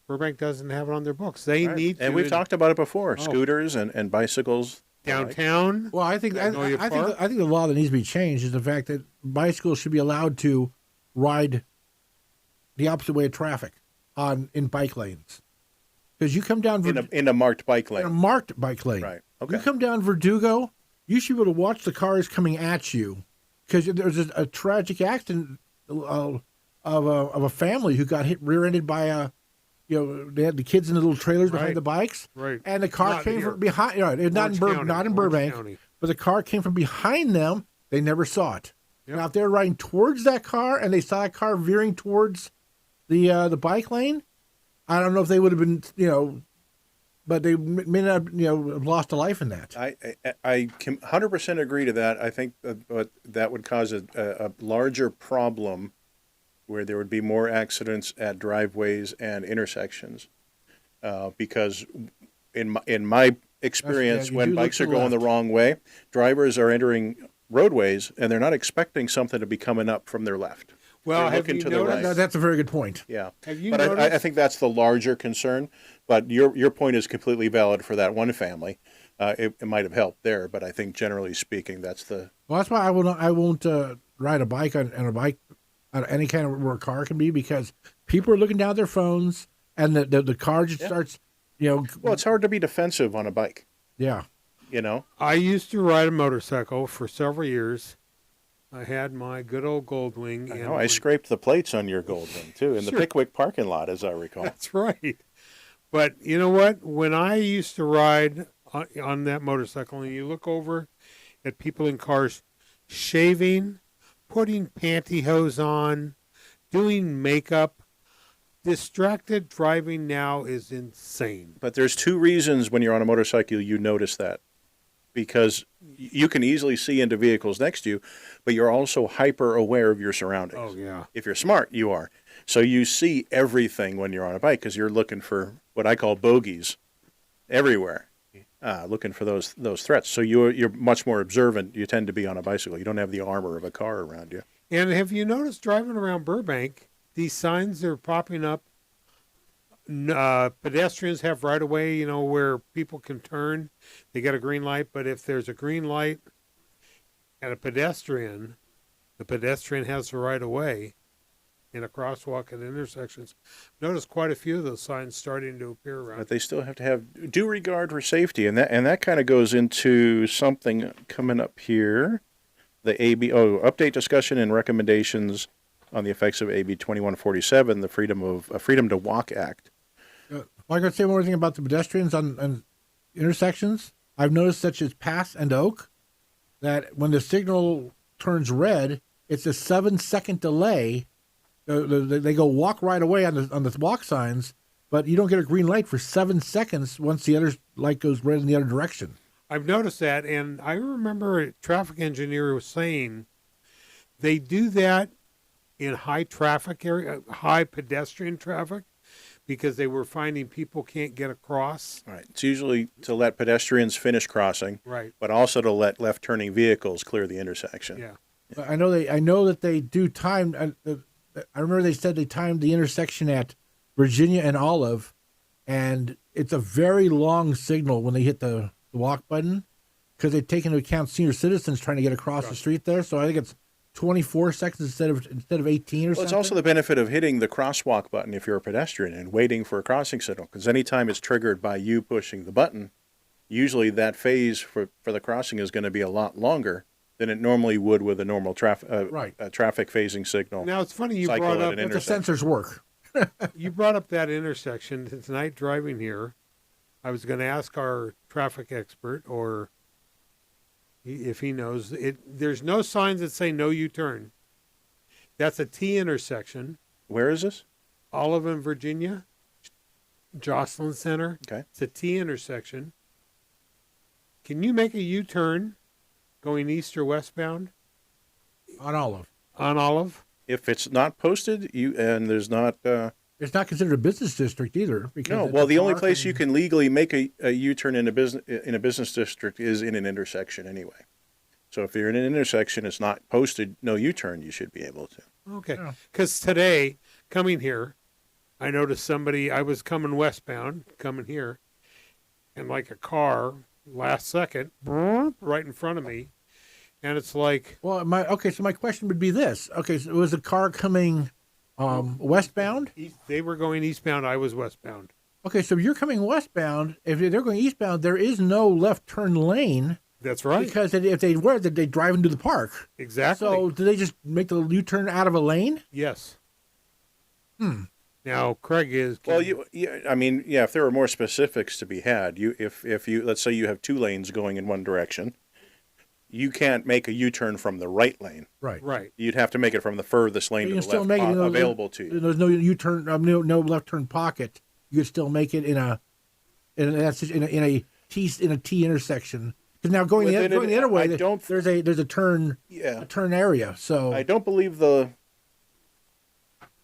Burbank doesn't have it on their books. They need to. And we've talked about it before, scooters and bicycles. Downtown? Well, I think the law that needs to be changed is the fact that bicycles should be allowed to ride the opposite way of traffic in bike lanes. Because you come down... In a marked bike lane. In a marked bike lane. Right, okay. You come down Verdugo, you should be able to watch the cars coming at you. Because there's a tragic accident of a family who got hit rear-ended by a, they had the kids in the little trailers behind the bikes, right? And the car came from behind. Not in Burbank, County. But the car came from behind them. They never saw it. Yep. Now, if they're riding towards that car and they saw a car veering towards the bike lane, I don't know if they would have been, but they may not, have lost a life in that. I can 100% agree to that. I think that would cause a larger problem where there would be more accidents at driveways and intersections, because in my experience, when bikes are going the wrong way, drivers are entering roadways and they're not expecting something to be coming up from their left. Well, they're looking to the right. That's a very good point. Yeah, have you but noticed? I think that's the larger concern. But your point is completely valid for that one family. It might have helped there, but I think generally speaking, that's the. Well, that's why I won't ride a bike on any kind of where a car can be, because people are looking down at their phones and the car just starts, Well, it's hard to be defensive on a bike. Yeah. I used to ride a motorcycle for several years. I had my good old Goldwing. I scraped the plates on your Goldwing, too, in the Pickwick parking lot, as I recall. That's right. But you know what? When I used to ride on that motorcycle, and you look over at people in cars shaving, putting pantyhose on, doing makeup, distracted driving now is insane. But there's two reasons when you're on a motorcycle you notice that. Because you can easily see into vehicles next to you, but you're also hyper aware of your surroundings. Oh, yeah. If you're smart, you are. So you see everything when you're on a bike because you're looking for what I call bogeys everywhere, looking for those threats. So you're much more observant. You tend to be on a bicycle. You don't have the armor of a car around you. And have you noticed driving around Burbank, these signs are popping up? Pedestrians have right of way, where people can turn. They get a green light, but if there's a green light and a pedestrian, the pedestrian has the right of way in a crosswalk at intersections. Notice quite a few of those signs starting to appear around. But they still have to have due regard for safety, and that kind of goes into something coming up here. The update discussion and recommendations on the effects of AB 2147, the Freedom to Walk Act. I got to say one more thing about the pedestrians on intersections. I've noticed, such as Pass and Oak, that when the signal turns red, it's a 7-second delay. They go walk right away on the walk signs, but you don't get a green light for 7 seconds once the other light goes red in the other direction. I've noticed that, and I remember a traffic engineer was saying they do that in high traffic area, high pedestrian traffic, because they were finding people can't get across. Right. It's usually to let pedestrians finish crossing, right, but also to let left-turning vehicles clear the intersection. Yeah. I know that they do time. I remember they said they timed the intersection at Virginia and Olive, and it's a very long signal when they hit the walk button, because they take into account senior citizens trying to get across the street there. So I think it's 24 seconds instead of 18 or something. It's also the benefit of hitting the crosswalk button if you're a pedestrian and waiting for a crossing signal, because anytime it's triggered by you pushing the button, usually that phase for the crossing is going to be a lot longer than it normally would with a normal traffic phasing signal. Now, it's funny you brought up that the sensors work. You brought up that intersection. Tonight driving here, I was going to ask our traffic expert, or if he knows it. There's no signs that say no U-turn. That's a T intersection. Where is this? Olive in Virginia, Jocelyn Center. Okay. It's a T intersection. Can you make a U-turn going east or westbound? On Olive. On Olive? If it's not posted, and there's not. It's not considered a business district either. Because No, well, the only place you can legally make a U-turn in a business district is in an intersection anyway. So if you're in an intersection, it's not posted no U-turn, you should be able to. Okay. Because today, coming here, I noticed somebody, I was coming westbound, coming here, and like a car, last second, right in front of me, and it's like... Well, so my question would be this. Okay, so was a car coming westbound? They were going eastbound, I was westbound. Okay, so you're coming westbound. If they're going eastbound, there is no left turn lane. That's right. Because if they were, they drive into the park. Exactly. So do they just make the U-turn out of a lane? Yes. Now, Craig is... Well, if there were more specifics to be had, if you let's say you have 2 lanes going in one direction, you can't make a U-turn from the right lane. Right. You'd have to make it from the furthest lane You to can the still left make it, available to you. There's no U-turn, no left turn pocket. You could still make it in a T intersection. Because now going the other way, there's a turn area. So I don't believe the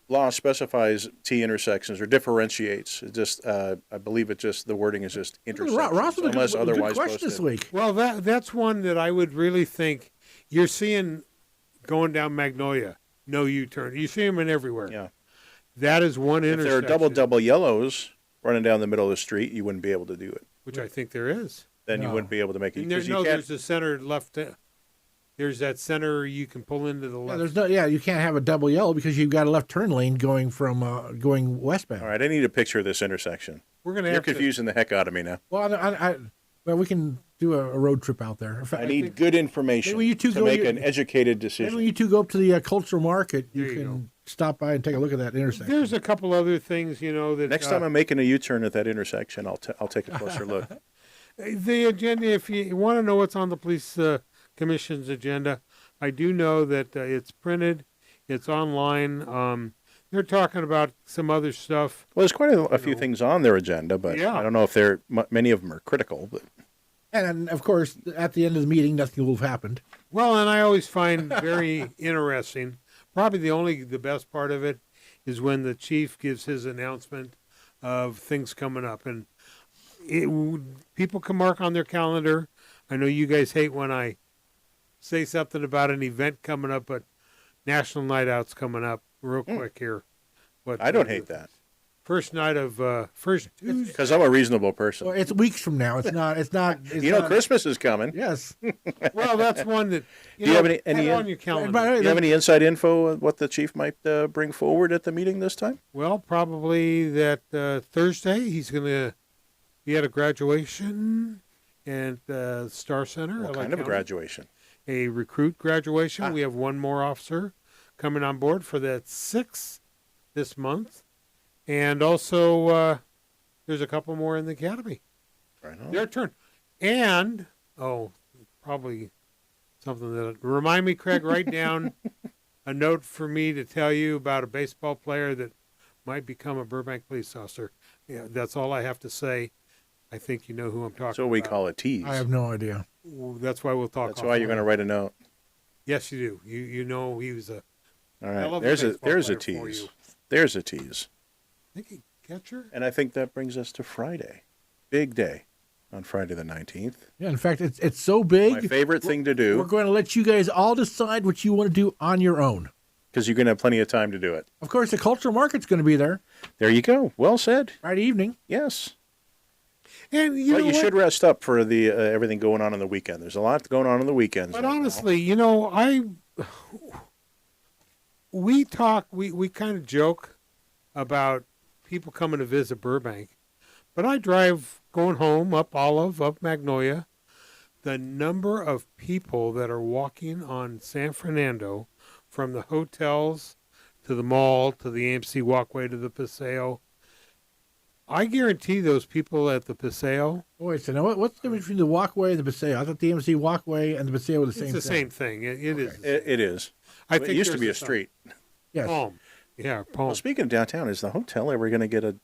law specifies T intersections or differentiates. It just I believe the wording is just intersections, Ross, unless otherwise good question this week. Well, that's one that I would really think you're seeing going down Magnolia. No U-turn. You see them in everywhere. Yeah. That is one If intersection. there are double yellows running down the middle of the street, you wouldn't be able to do it. Which I think there is. Then you wouldn't be able to make it. And there's the center left. There's that center you can pull into the left. You can't have a double yellow because you've got a left turn lane going from going westbound. All right, I need a picture of this intersection. You're confusing the heck out of me now. Well, we can do a road trip out there. I need good information to make an educated decision. Maybe when you two go up to the cultural market, you can stop by and take a look at that intersection. There's a couple other things, that... Next time I'm making a U-turn at that intersection, I'll take a closer look. The agenda, if you want to know what's on the police commission's agenda, I do know that it's printed, it's online. They're talking about some other stuff. Well, there's quite a few things on their agenda, but I don't know if many of them are critical. But And of course, at the end of the meeting, nothing will have happened. Well, and I always find very interesting, probably the best part of it is when the chief gives his announcement of things coming up. And people can mark on their calendar. I know you guys hate when I say something about an event coming up, but National Night Out's coming up real quick here. I don't hate that. First night of first Tuesday. Because I'm a reasonable person. Well, it's weeks from now. It's not. Christmas is coming. Yes. Well, that's one that do you have any on your calendar. Do you have any inside info on what the chief might bring forward at the meeting this time? Well, probably that Thursday he's going to be at a graduation at the Star Center. What kind of a graduation? A recruit graduation. We have one more officer coming on board for that 6th this month. And also, there's a couple more in the academy. Right on. Their turn. And, probably something that... Remind me, Craig, write down a note for me to tell you about a baseball player that might become a Burbank police officer. Yeah, that's all I have to say. I think you know who I'm talking about. So we call it tease. I have no idea. That's why we'll talk. That's why you're going to write a note. Yes, you do. You know he was a... All right, there's a tease. There's a tease. Thinking catcher. And I think that brings us to Friday. Big day on Friday the 19th. Yeah, in fact, it's so big. My favorite thing to do. We're going to let you guys all decide what you want to do on your own. Because you're going to have plenty of time to do it. Of course, the cultural market's going to be there. There you go. Well said. Friday evening. Yes. And you should rest up for the everything going on the weekend. There's a lot going on the weekends. But honestly, we kind of joke about people coming to visit Burbank, but I drive going home up Olive, up Magnolia. The number of people that are walking on San Fernando from the hotels to the mall to the AMC walkway to the Paseo, I guarantee those people at the Paseo. Wait, so now what's the difference between the walkway and the Paseo? I thought the AMC walkway and the Paseo were the same thing. It's the same thing. It is. It is. I think it used to be a street. Yes. Palm. Yeah, Palm. Well, speaking of downtown, is the hotel ever going to get a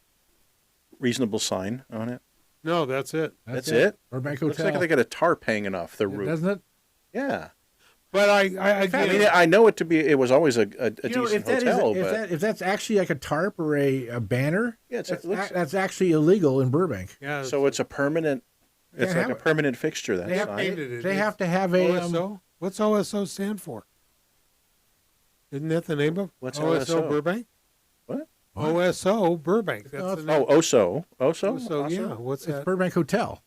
reasonable sign on it? No, that's it. That's it? Burbank Hotel. Looks like they got a tarp hanging off the roof. Doesn't it? Yeah. But I know it to be. It was always a decent hotel. If that's actually like a tarp or a banner, that's actually illegal in Burbank. Yeah. So it's a permanent. It's like a permanant fixture. That they have to have a OSO. What's OSO stand for? Isn't that the name of what's OSO Burbank? What? OSO Burbank. That's the name. OSO. OSO. Yeah. What's that? It's Burbank Hotel.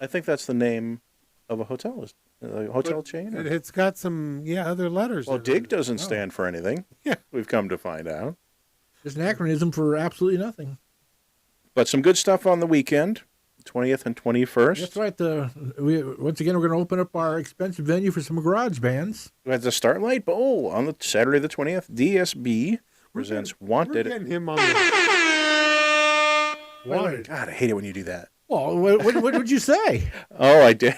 I think that's the name of a hotel. A hotel chain? Or? It's got some other letters. Well, DIG doesn't stand for anything. Yeah. We've come to find out. It's an acronym for absolutely nothing. But some good stuff on the weekend, 20th and 21st. That's right. Once again, we're going to open up our expensive venue for some garage bands. We had the Starlight Bowl on the Saturday the 20th, DSB. presents We're Wanted. getting him on the Wanted. God, I hate it when you do that. Well, what would you say? Oh, I did.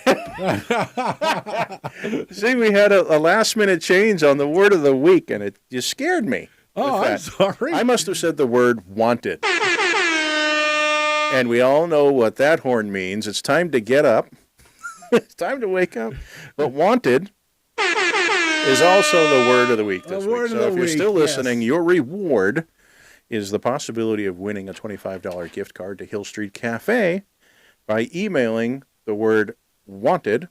See, we had a last-minute change on the word of the week, and it just scared me. Oh, I'm sorry. I must have said the word wanted. And we all know what that horn means. It's time to get up. It's time to wake up. But wanted is also the word of the week this week. So if you're still listening, your reward is the possibility of winning a $25 gift card to Hill Street Cafe by emailing the word wanted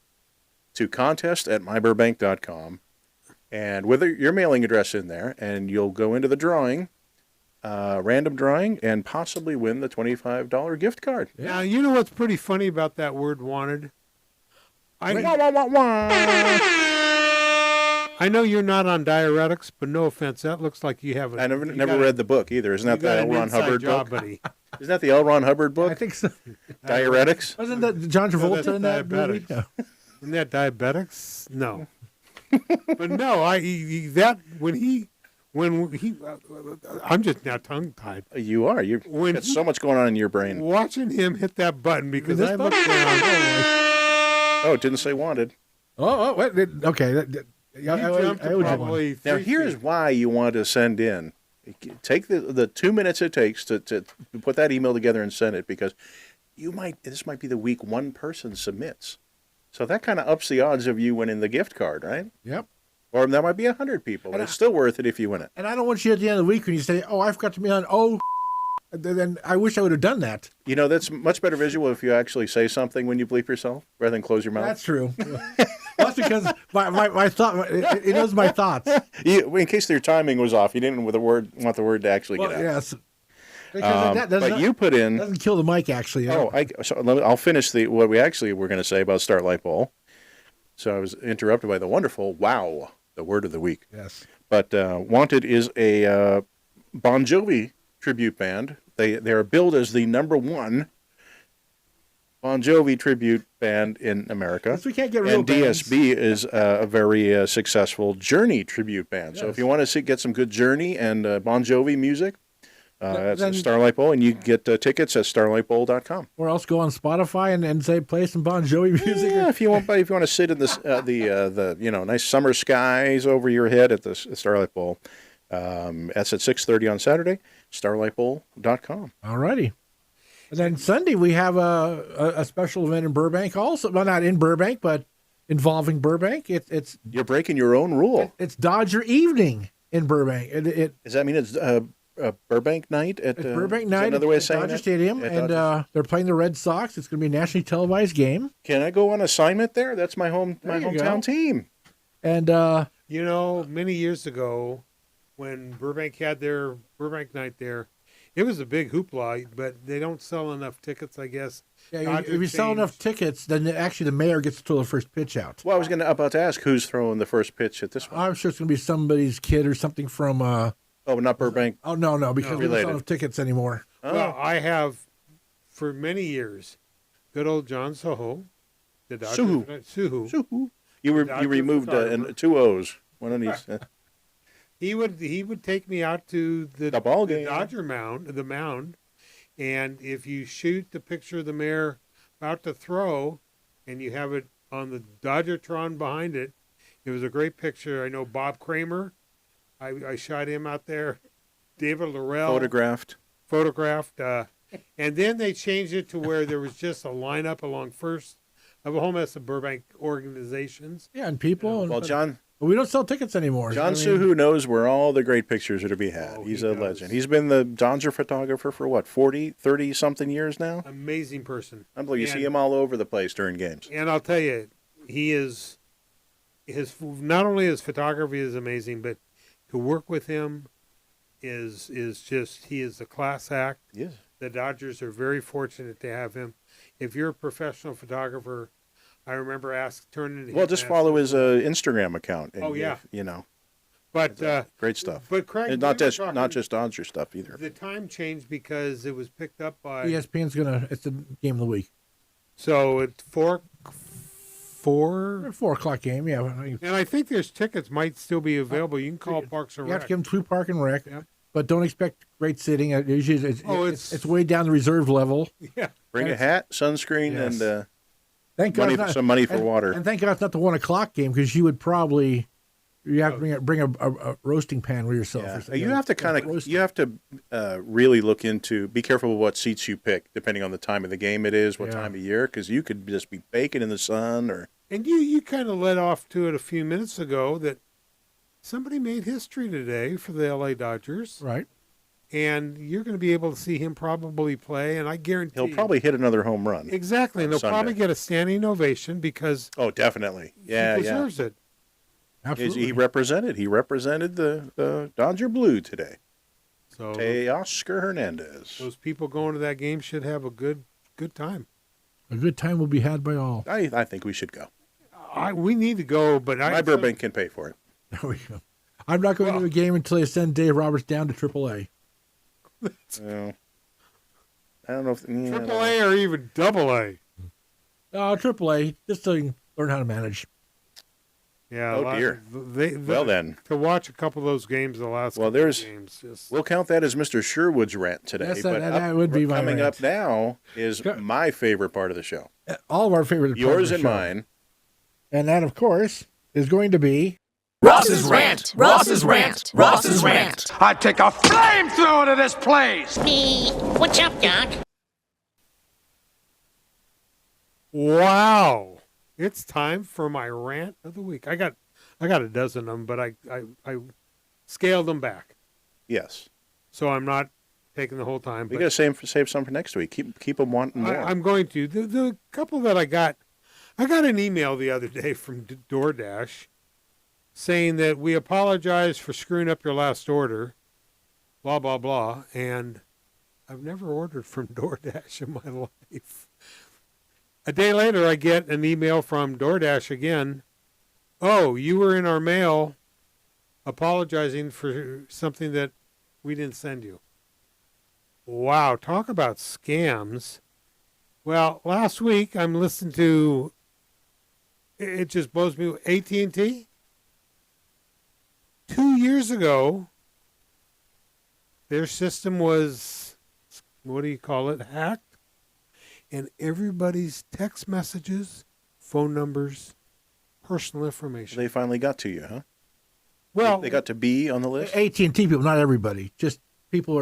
to contest@myburbank.com, and with your mailing address in there, and you'll go into the drawing, random drawing, and possibly win the $25 gift card. Now, you know what's pretty funny about that word wanted? I know you're not on diuretics, but no offense, that looks like you have I never read the book either. Isn't that the L. Ron Hubbard book? Buddy. Isn't that the L. Ron Hubbard book? I think so. Diuretics? Wasn't that John Travolta in that movie? No. Isn't that diabetics? No. But no, when he I'm just now tongue tied. You are. You've got so much going on in your brain. Watching him hit that button because I looked down. Oh, it didn't say wanted. Okay. Now, here's why you want to send in. Take the 2 minutes it takes to put that email together and send it, because this might be the week one person submits. So that kind of ups the odds of you winning the gift card, right? Yep. Or that might be 100 people, but it's still worth it if you win it. And I don't want you at the end of the week when you say, "Oh, I forgot to be on." Then I wish I would have done that. You know, that's much better visual if you actually say something when you bleep yourself rather than close your mouth. That's true. That's because my thought, it knows my thoughts. In case your timing was off, you didn't want the word to actually get out. Yes. But you put in... doesn't kill the mic, actually. I'll finish what we actually were going to say about Starlight Bowl. So I was interrupted by the wonderful wow, the word of the week. Yes. But Wanted is a Bon Jovi tribute band. They are billed as the number one Bon Jovi tribute band in America. We can't get real and DSB is a very successful Journey tribute band. Yes. So if you want to get some good Journey and Bon Jovi music, it's Starlight Bowl, and you get tickets at starlightbowl.com. Or else go on Spotify and say play some Bon Jovi music. Yeah, if you want to sit in the nice summer skies over your head at the Starlight Bowl. That's at 6:30 on Saturday. starlightbowl.com. All righty. And then Sunday we have a special event in Burbank also. Well, not in Burbank, but involving Burbank. It's You're breaking your own rule. It's Dodger Evening in Burbank. Does that mean it's Burbank night at Burbank night another way of saying Dodger Stadium, and they're playing the Red Sox. It's going to be a nationally televised game. Can I go on assignment there? That's my hometown team. And many years ago, when Burbank had their Burbank night there, it was a big hoopla, but they don't sell enough tickets, I guess. Yeah, if you sell enough tickets, then actually the mayor gets to throw the first pitch out. Well, I was about to ask who's throwing the first pitch at this one. I'm sure it's going to be somebody's kid or something from. Not Burbank. Oh no, because we don't sell enough tickets anymore. Oh. Well, I have for many years, good old John Soho, the Dodger. Suhu. You removed 2 O's. One of these. He would take me out to the ball game, the Dodger mound, and if you shoot the picture of the mayor about to throw, and you have it on the Dodgertron behind it, it was a great picture. I know Bob Kramer, I shot him out there. David Laurel photographed, and then they changed it to where there was just a lineup along first of a whole mess of Burbank organizations. Yeah, and people. John. We don't sell tickets anymore. John Suhu knows where all the great pictures are to be had. He's a legend. He's been the Dodger photographer for 30-something years now? Amazing person. Unbelievable. You see him all over the place during games. And I'll tell you, not only his photography is amazing, but to work with him is just, he is a class act. Yes. The Dodgers are very fortunate to have him. If you're a professional photographer, I remember turning to him. Well, just follow his Instagram account. And But great stuff. But Craig, and not just Dodger stuff either. The time changed because it was picked up by ESPN's it's the game of the week. So it's 4 o'clock game, yeah. And I think there's tickets might still be available. You can call Parks and Rec. You have to give them through Park and Rec. Yeah. but don't expect great sitting. Usually it's way down the reserve level. Yeah. Bring a hat, sunscreen, Yes. and Thank God some money for water. And thank God it's not the 1 o'clock game, because you have to bring a roasting pan with yourself. Yeah. Or something. You have to really look into, be careful with what seats you pick, depending on the time of the game it is, what time of year, because you could just be baking in the sun. And you kind of led off to it a few minutes ago that somebody made history today for the LA Dodgers. Right. And you're going to be able to see him probably play, and I guarantee he'll probably hit another home run. Exactly, and he'll probably get a standing ovation because definitely, he deserves it. Absolutely, he represented the Dodger blue today. So Teoscar Hernandez. Those people going to that game should have a good time. A good time will be had by all. I think we should go. We need to go, but my Burbank can pay for it. There we go. I'm not going to the game until they send Dave Roberts down to AAA. Well, I don't know if AAA or even AA. AAA, just to learn how to manage. Yeah. Oh dear. Well then, to watch a couple of those games, the last couple of games, we'll count that as Mr. Sherwood's rant today. Yes, but that would be my coming rant. up now is my favorite part of the show. All of our favorite. Yours and mine. And that, of course, is going to be Ross's rant. Ross's rant. Ross's rant. I'd take a flamethrower to this place. Me. What's up, Doc? Wow. It's time for my rant of the week. I got a dozen of them, but I scaled them back. Yes. So I'm not taking the whole time. We got to save some for next week. Keep them wanting more. I'm going to. The couple that I got an email the other day from DoorDash saying that we apologize for screwing up your last order, blah, blah, blah. And I've never ordered from DoorDash in my life. A day later, I get an email from DoorDash again. Oh, you were in our mail apologizing for something that we didn't send you. Wow, talk about scams. Well, last week I'm listening to, it just blows me, AT&T. 2 years ago, their system was, hacked. And everybody's text messages, phone numbers, personal information. They finally got to you, huh? Well, they got to be on the list. AT&T people, not everybody. Just people who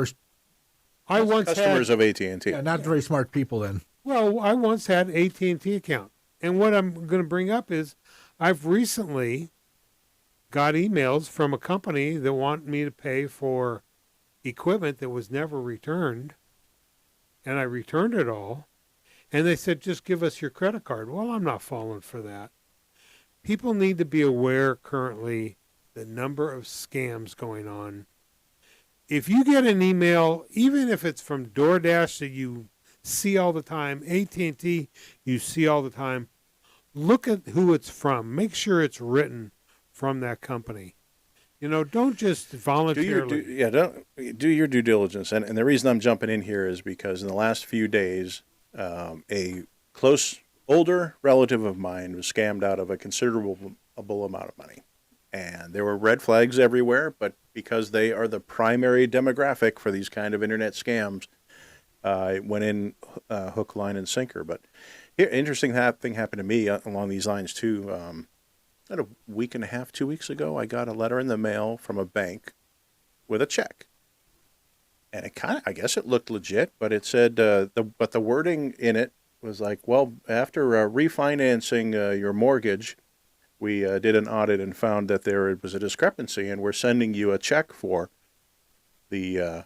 are customers of AT&T. Yeah, not very smart people. Then. Well, I once had an AT&T account, and what I'm going to bring up is, I've recently got emails from a company that want me to pay for equipment that was never returned, and I returned it all. And they said, just give us your credit card. Well, I'm not falling for that. People need to be aware currently the number of scams going on. If you get an email, even if it's from DoorDash that you see all the time, AT&T you see all the time, look at who it's from. Make sure it's written from that company. Don't just voluntarily. Do your due diligence. And the reason I'm jumping in here is because in the last few days, a close older relative of mine was scammed out of a considerable amount of money. And there were red flags everywhere, but because they are the primary demographic for these kind of internet scams, it went in hook, line, and sinker. But here, interesting thing happened to me along these lines, too. About a week and a half, 2 weeks ago, I got a letter in the mail from a bank with a check. And it I guess it looked legit, but it said, but the wording in it was like, well, after refinancing your mortgage, we did an audit and found that there was a discrepancy, and we're sending you a check for the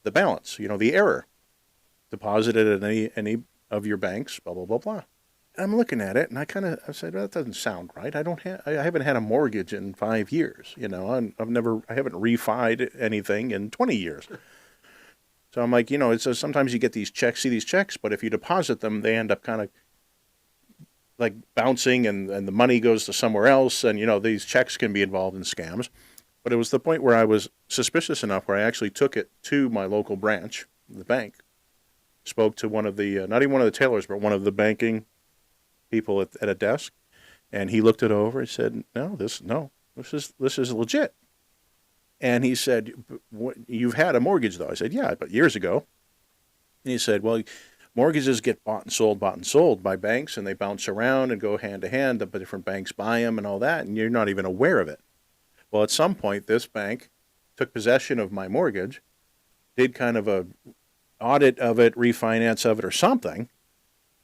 balance, the error deposited at any of your banks, blah, blah, blah, blah. And I'm looking at it, and I said, well, that doesn't sound right. I haven't had a mortgage in 5 years, I haven't refied anything in 20 years. So I'm like, it's sometimes you get these checks, but if you deposit them, they end up kind of like bouncing and the money goes to somewhere else. And, these checks can be involved in scams. But it was the point where I was suspicious enough where I actually took it to my local branch, the bank, spoke to one of the, not even one of the tellers, but one of the banking people at a desk. And he looked it over and said, this is legit. And he said, "You've had a mortgage, though." I said, "Yeah, but years ago." And he said, "Well, mortgages get bought and sold by banks, and they bounce around and go hand to hand. The different banks buy them and all that, and you're not even aware of it." Well, at some point, this bank took possession of my mortgage, did kind of a audit of it, refinance of it, or something,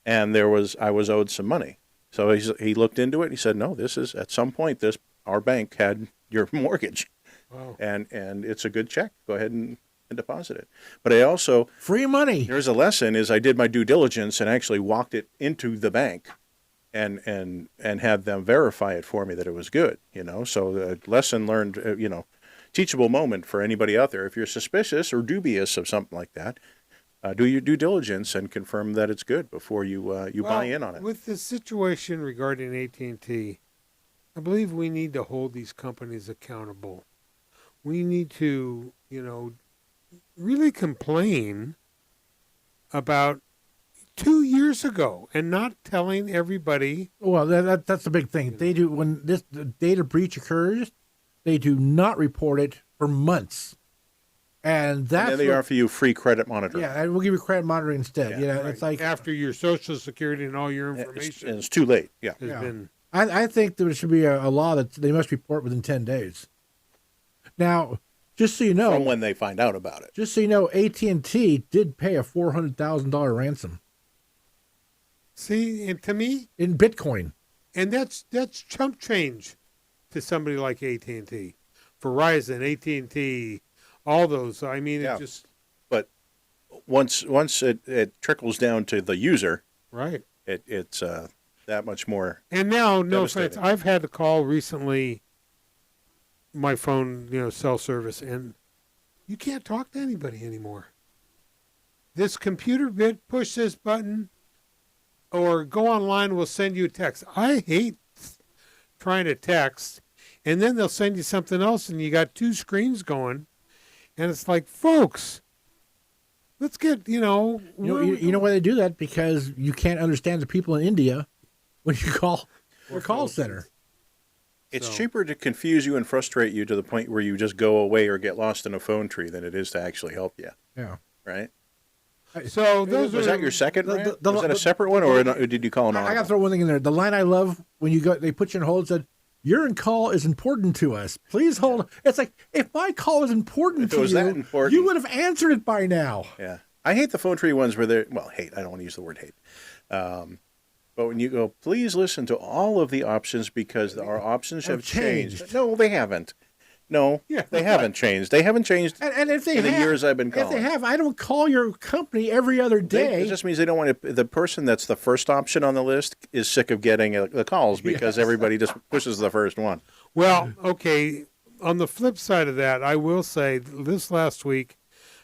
and I was owed some money. So he looked into it. And he said, "No, this is at some point our bank had your mortgage, Wow. and it's a good check. Go ahead and deposit it." But I also Free money. There's a lesson is I did my due diligence and actually walked it into the bank and had them verify it for me that it was good, So the lesson learned, teachable moment for anybody out there. If you're suspicious or dubious of something like that, do your due diligence and confirm that it's good before you buy in on it. With the situation regarding AT&T, I believe we need to hold these companies accountable. We need to, really complain about 2 years ago and not telling everybody. Well, that's the big thing. They do when the data breach occurs, they do not report it for months, and that's then they offer you free credit monitoring. Yeah, we'll give you credit monitoring instead. Yeah, It's like after your Social Security and all your information it's too late. Yeah, has been. I think there should be a law that they must report within 10 days. Now, just so you know, from when they find out about it. Just so you know, AT&T did pay a $400,000 ransom. See, and to me, in Bitcoin, and that's chump change to somebody like AT&T, Verizon, AT&T, all those. I mean, Yeah. it just But once it trickles down to the user, right. it's that much more. And now, no offense, devastating. I've had to call recently my phone, cell service, and you can't talk to anybody anymore. This computer bit, push this button, or go online, we'll send you a text. I hate trying to text, and then they'll send you something else, and you got two screens going, and it's like, folks, let's get, you know why they do that? Because you can't understand the people in India when you call your call center. It's cheaper to confuse you and frustrate you to the point where you just go away or get lost in a phone tree than it is to actually help you. Yeah. Right? So Was that your second rant? Was that a separate one, or did you call an I got to throw one thing in there. The line I love when they put you on hold said, "Your call is important to us. Please hold." It's like, if my call is important to you, you would have answered it by now. Yeah. I hate the phone tree ones where hate. I don't want to use the word hate. But when you go, please listen to all of the options because our options have changed. No, they haven't. No, they haven't changed. They haven't changed and if they in the years I've been calling. If they have, I don't call your company every other day. It just means they don't want to. The person that's the first option on the list is sick of getting the calls because everybody just pushes the first one. Well, okay. On the flip side of that, I will say this last week,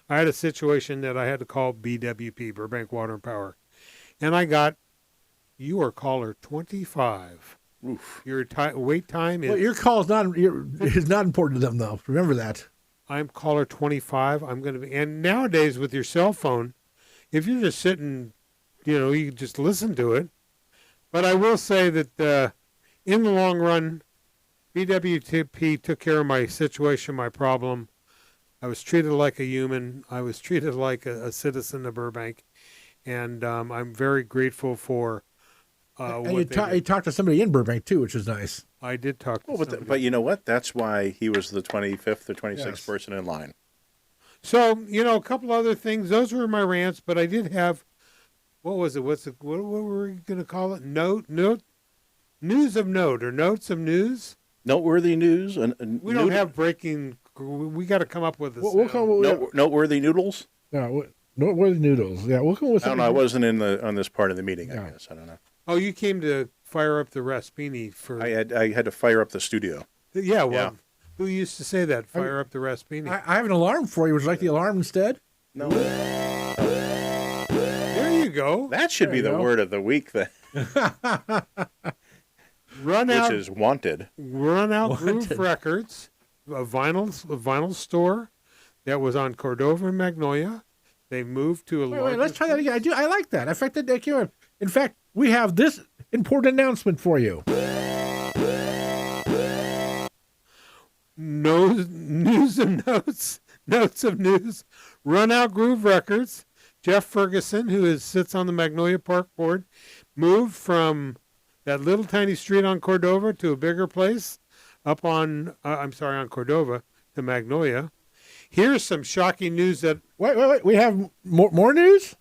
I had a situation that I had to call BWP, Burbank Water and Power. And I got, you are caller 25. Oof. Your wait time is... Well, your call is not important to them, though. Remember that. I'm caller 25. I'm going to be... And nowadays, with your cell phone, if you're just sitting, you can just listen to it. But I will say that in the long run, BWP took care of my situation, my problem. I was treated like a human. I was treated like a citizen of Burbank. And I'm very grateful for and you talked to somebody in Burbank, too, which is nice. I did talk to somebody. But you know what? That's why he was the 25th or 26th person in line. So, a couple other things. Those were my rants, but I did have, what was it? What were we going to call it? News of note or notes of news? Noteworthy news? We don't have breaking. We got to come up with noteworthy noodles? No, noteworthy noodles. Yeah, we'll come with I don't know. I wasn't on this part of the meeting, I guess. I don't know. Oh, you came to fire up the Raspini for... I had to fire up the studio. Yeah, well, who used to say that? Fire up the Raspini. I have an alarm for you. Would you like the alarm instead? No. There you go. That should be the word of the week then. Which is wanted. Run Out Groove Records, a vinyl store that was on Cordova and Magnolia. They moved to a Wait, let's try that again. I like that. In fact, we have this important announcement for you. News and notes of news. Run Out Groove Records. Jeff Ferguson, who sits on the Magnolia Park board, moved from that little tiny street on Cordova to a bigger place up on Cordova to Magnolia. Here's some shocking news that... Wait. We have more news?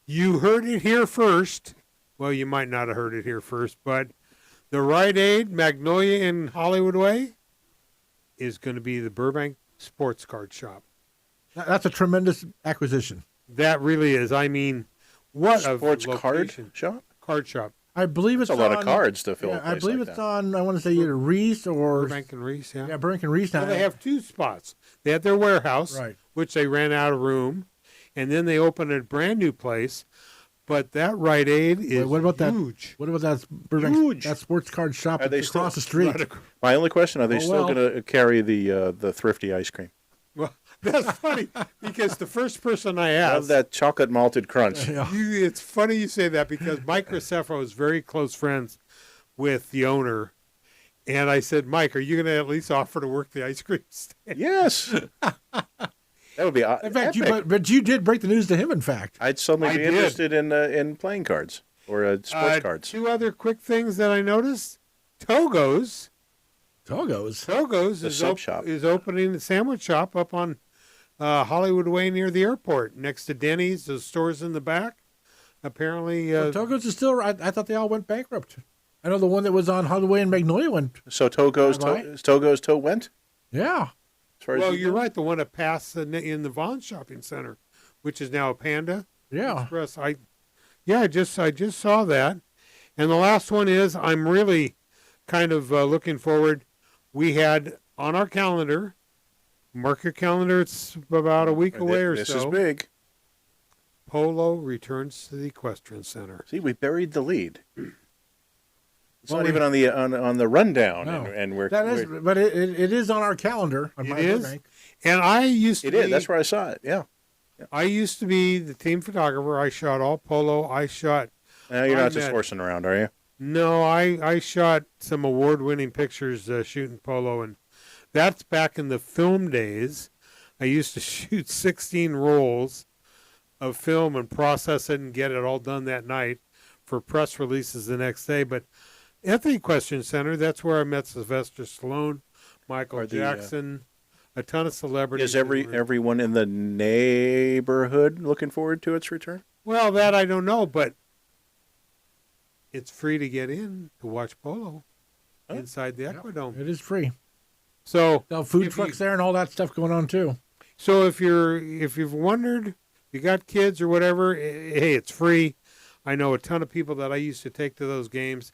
You heard it here first. Well, you might not have heard it here first, but the Rite Aid, Magnolia in Hollywood Way, is going to be the Burbank Sports Card Shop. That's a tremendous acquisition. That really is. I mean, what a sports location. card shop. I believe it's a lot of cards to fill. I believe it's on. I want to say either Reese or Burbank and Reese. Yeah, Burbank and Reese. Now well, they have two spots. They had their warehouse, right, which they ran out of room, and then they opened a brand new place. But that Rite Aid is what about huge. What about that Burbank? That sports card shop across the street? My only question: are they still going to carry the thrifty ice cream? Well, that's funny because the first person I asked, love that chocolate malted crunch. It's funny you say that because Mike Graceffa is very close friends with the owner, and I said, Mike, are you going to at least offer to work the ice cream stand? Yes. That would be in fact, but you did break the news to him. In fact, I'd suddenly be interested in playing cards or sports cards. Two other quick things that I noticed: Togo's is opening the sandwich shop up on Hollywood Way near the airport, next to Denny's. The stores in the back. Apparently, Togo's is still. I thought they all went bankrupt. I know the one that was on Hollywood Way in Magnolia went. So Togo's went. Yeah. Well, you're right. The one that passed in the Vaughn Shopping Center, which is now a Panda Express. I just saw that. And the last one is I'm really kind of looking forward. We had on our calendar, mark your calendar, it's about a week away or so. This is big. Polo returns to the Equestrian Center. See, we buried the lead. It's not even on the rundown, no. and we're but it is on our calendar. On it is, Burbank. And I used to. It is. That's where I saw it. Yeah. I used to be the team photographer. I shot all polo. I shot. Now you're not just horsing around, are you? No, I shot some award-winning pictures shooting polo, and that's back in the film days. I used to shoot 16 rolls of film and process it and get it all done that night for press releases the next day, but. At the Equestrian Center, that's where I met Sylvester Stallone, Michael Jackson, a ton of celebrities. Is everyone in the neighborhood looking forward to its return? Well, that I don't know, but it's free to get in to watch polo inside the Equidome. It is free. So food trucks there and all that stuff going on too. So if you've wondered, you got kids or whatever, hey, it's free. I know a ton of people that I used to take to those games.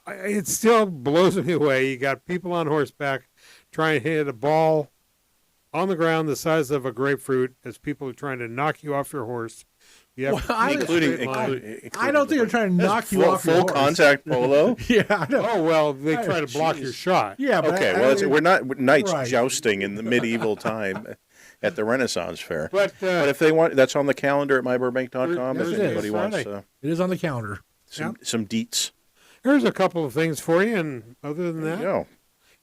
It still blows me away. You got people on horseback trying to hit a ball on the ground the size of a grapefruit as people are trying to knock you off your horse. You have including I don't think they're trying to knock you off your horse. Full contact polo? Yeah. I know. Oh, well, they try to block your shot. Yeah. But we're not knights jousting in the medieval time at the Renaissance Fair. But if they want, that's on the calendar at myburbank.com. If anybody wants. It is on the calendar. Some deets. There's a couple of things for you, and other than that,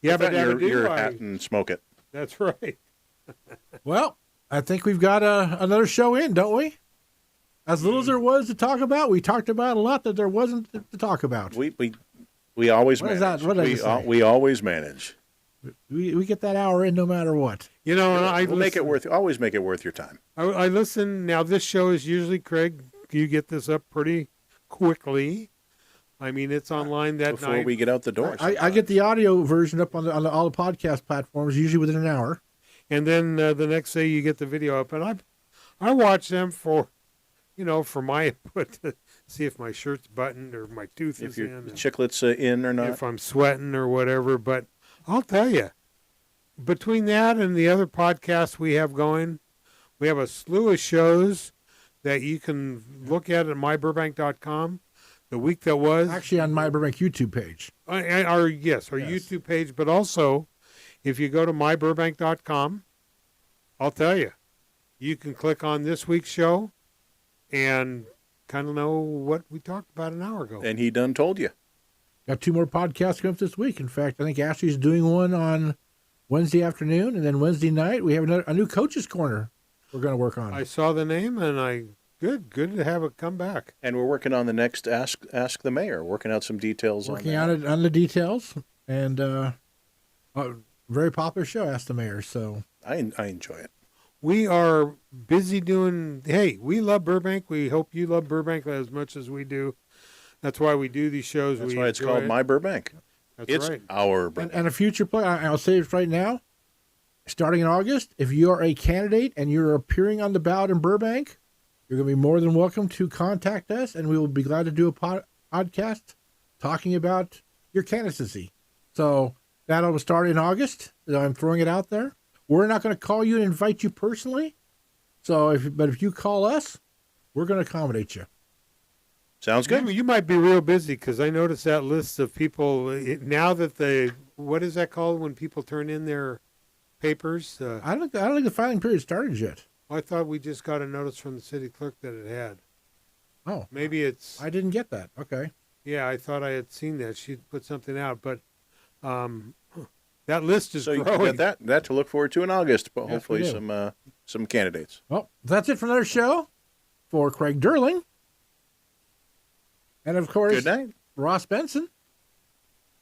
yabba-dabba-doo, your hat and smoke it. That's right. Well, I think we've got another show in, don't we? As little as there was to talk about, we talked about a lot that there wasn't to talk about. We always manage. We always manage. We get that hour in no matter what. You know, and always make it worth your time. I listen. Now, this show is usually, Craig, you get this up pretty quickly. I mean, it's online that before night. We get out the door. I get the audio version up on all the podcast platforms, usually within an hour. And then the next day you get the video up. And I watch them for my input to see if my shirt's buttoned or my tooth is in. If your chiclet's in or not. If I'm sweating or whatever. But I'll tell you, between that and the other podcasts we have going, we have a slew of shows that you can look at myburbank.com. The week that was actually on my Burbank YouTube page. Our YouTube page, but also if you go to myburbank.com, I'll tell you, you can click on this week's show and kind of know what we talked about an hour ago. And he done told you. Got 2 more podcasts coming up this week. In fact, I think Ashley's doing one on Wednesday afternoon, and then Wednesday night we have a new coach's corner we're going to work on. I saw the name, and good to have it come back. And we're working on the next Ask the Mayor, working out some details working on that. Working on the details, and a very popular show, Ask the Mayor. So I enjoy it. We are busy doing, hey, we love Burbank. We hope you love Burbank as much as we do. That's why we do these shows. That's why it's called My Burbank. It's right. our Burbank. And a future play, I'll say it right now, starting in August, if you are a candidate and you're appearing on the ballot in Burbank, you're going to be more than welcome to contact us, and we will be glad to do a podcast talking about your candidacy. So that'll start in August. I'm throwing it out there. We're not going to call you and invite you personally. But if you call us, we're going to accommodate you. Sounds good. You might be real busy because I noticed that list of people now that what is that called when people turn in their papers? I don't think the filing period started yet. I thought we just got a notice from the city clerk that it had. Oh, maybe it's. I didn't get that. Okay. Yeah, I thought I had seen that. She'd put something out, but that list is growing. So you got that to look forward to in August, but yes, hopefully some candidates. Well, that's it for another show. For Craig Durling. And, of course, good night, Ross Benson.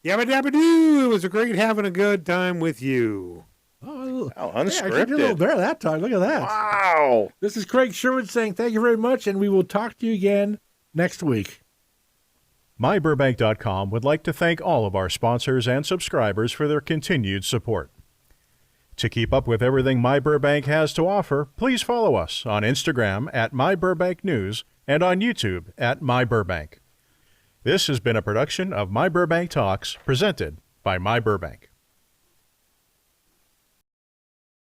Yabba-dabba-doo! It was a great having a good time with you. Oh, unscripted. I did a little better that time. Look at that. Wow. This is Craig Sherwood saying thank you very much, and we will talk to you again next week. MyBurbank.com would like to thank all of our sponsors and subscribers for their continued support. To keep up with everything My Burbank has to offer, please follow us on Instagram at MyBurbankNews and on YouTube at MyBurbank. This has been a production of My Burbank Talks, presented by My Burbank.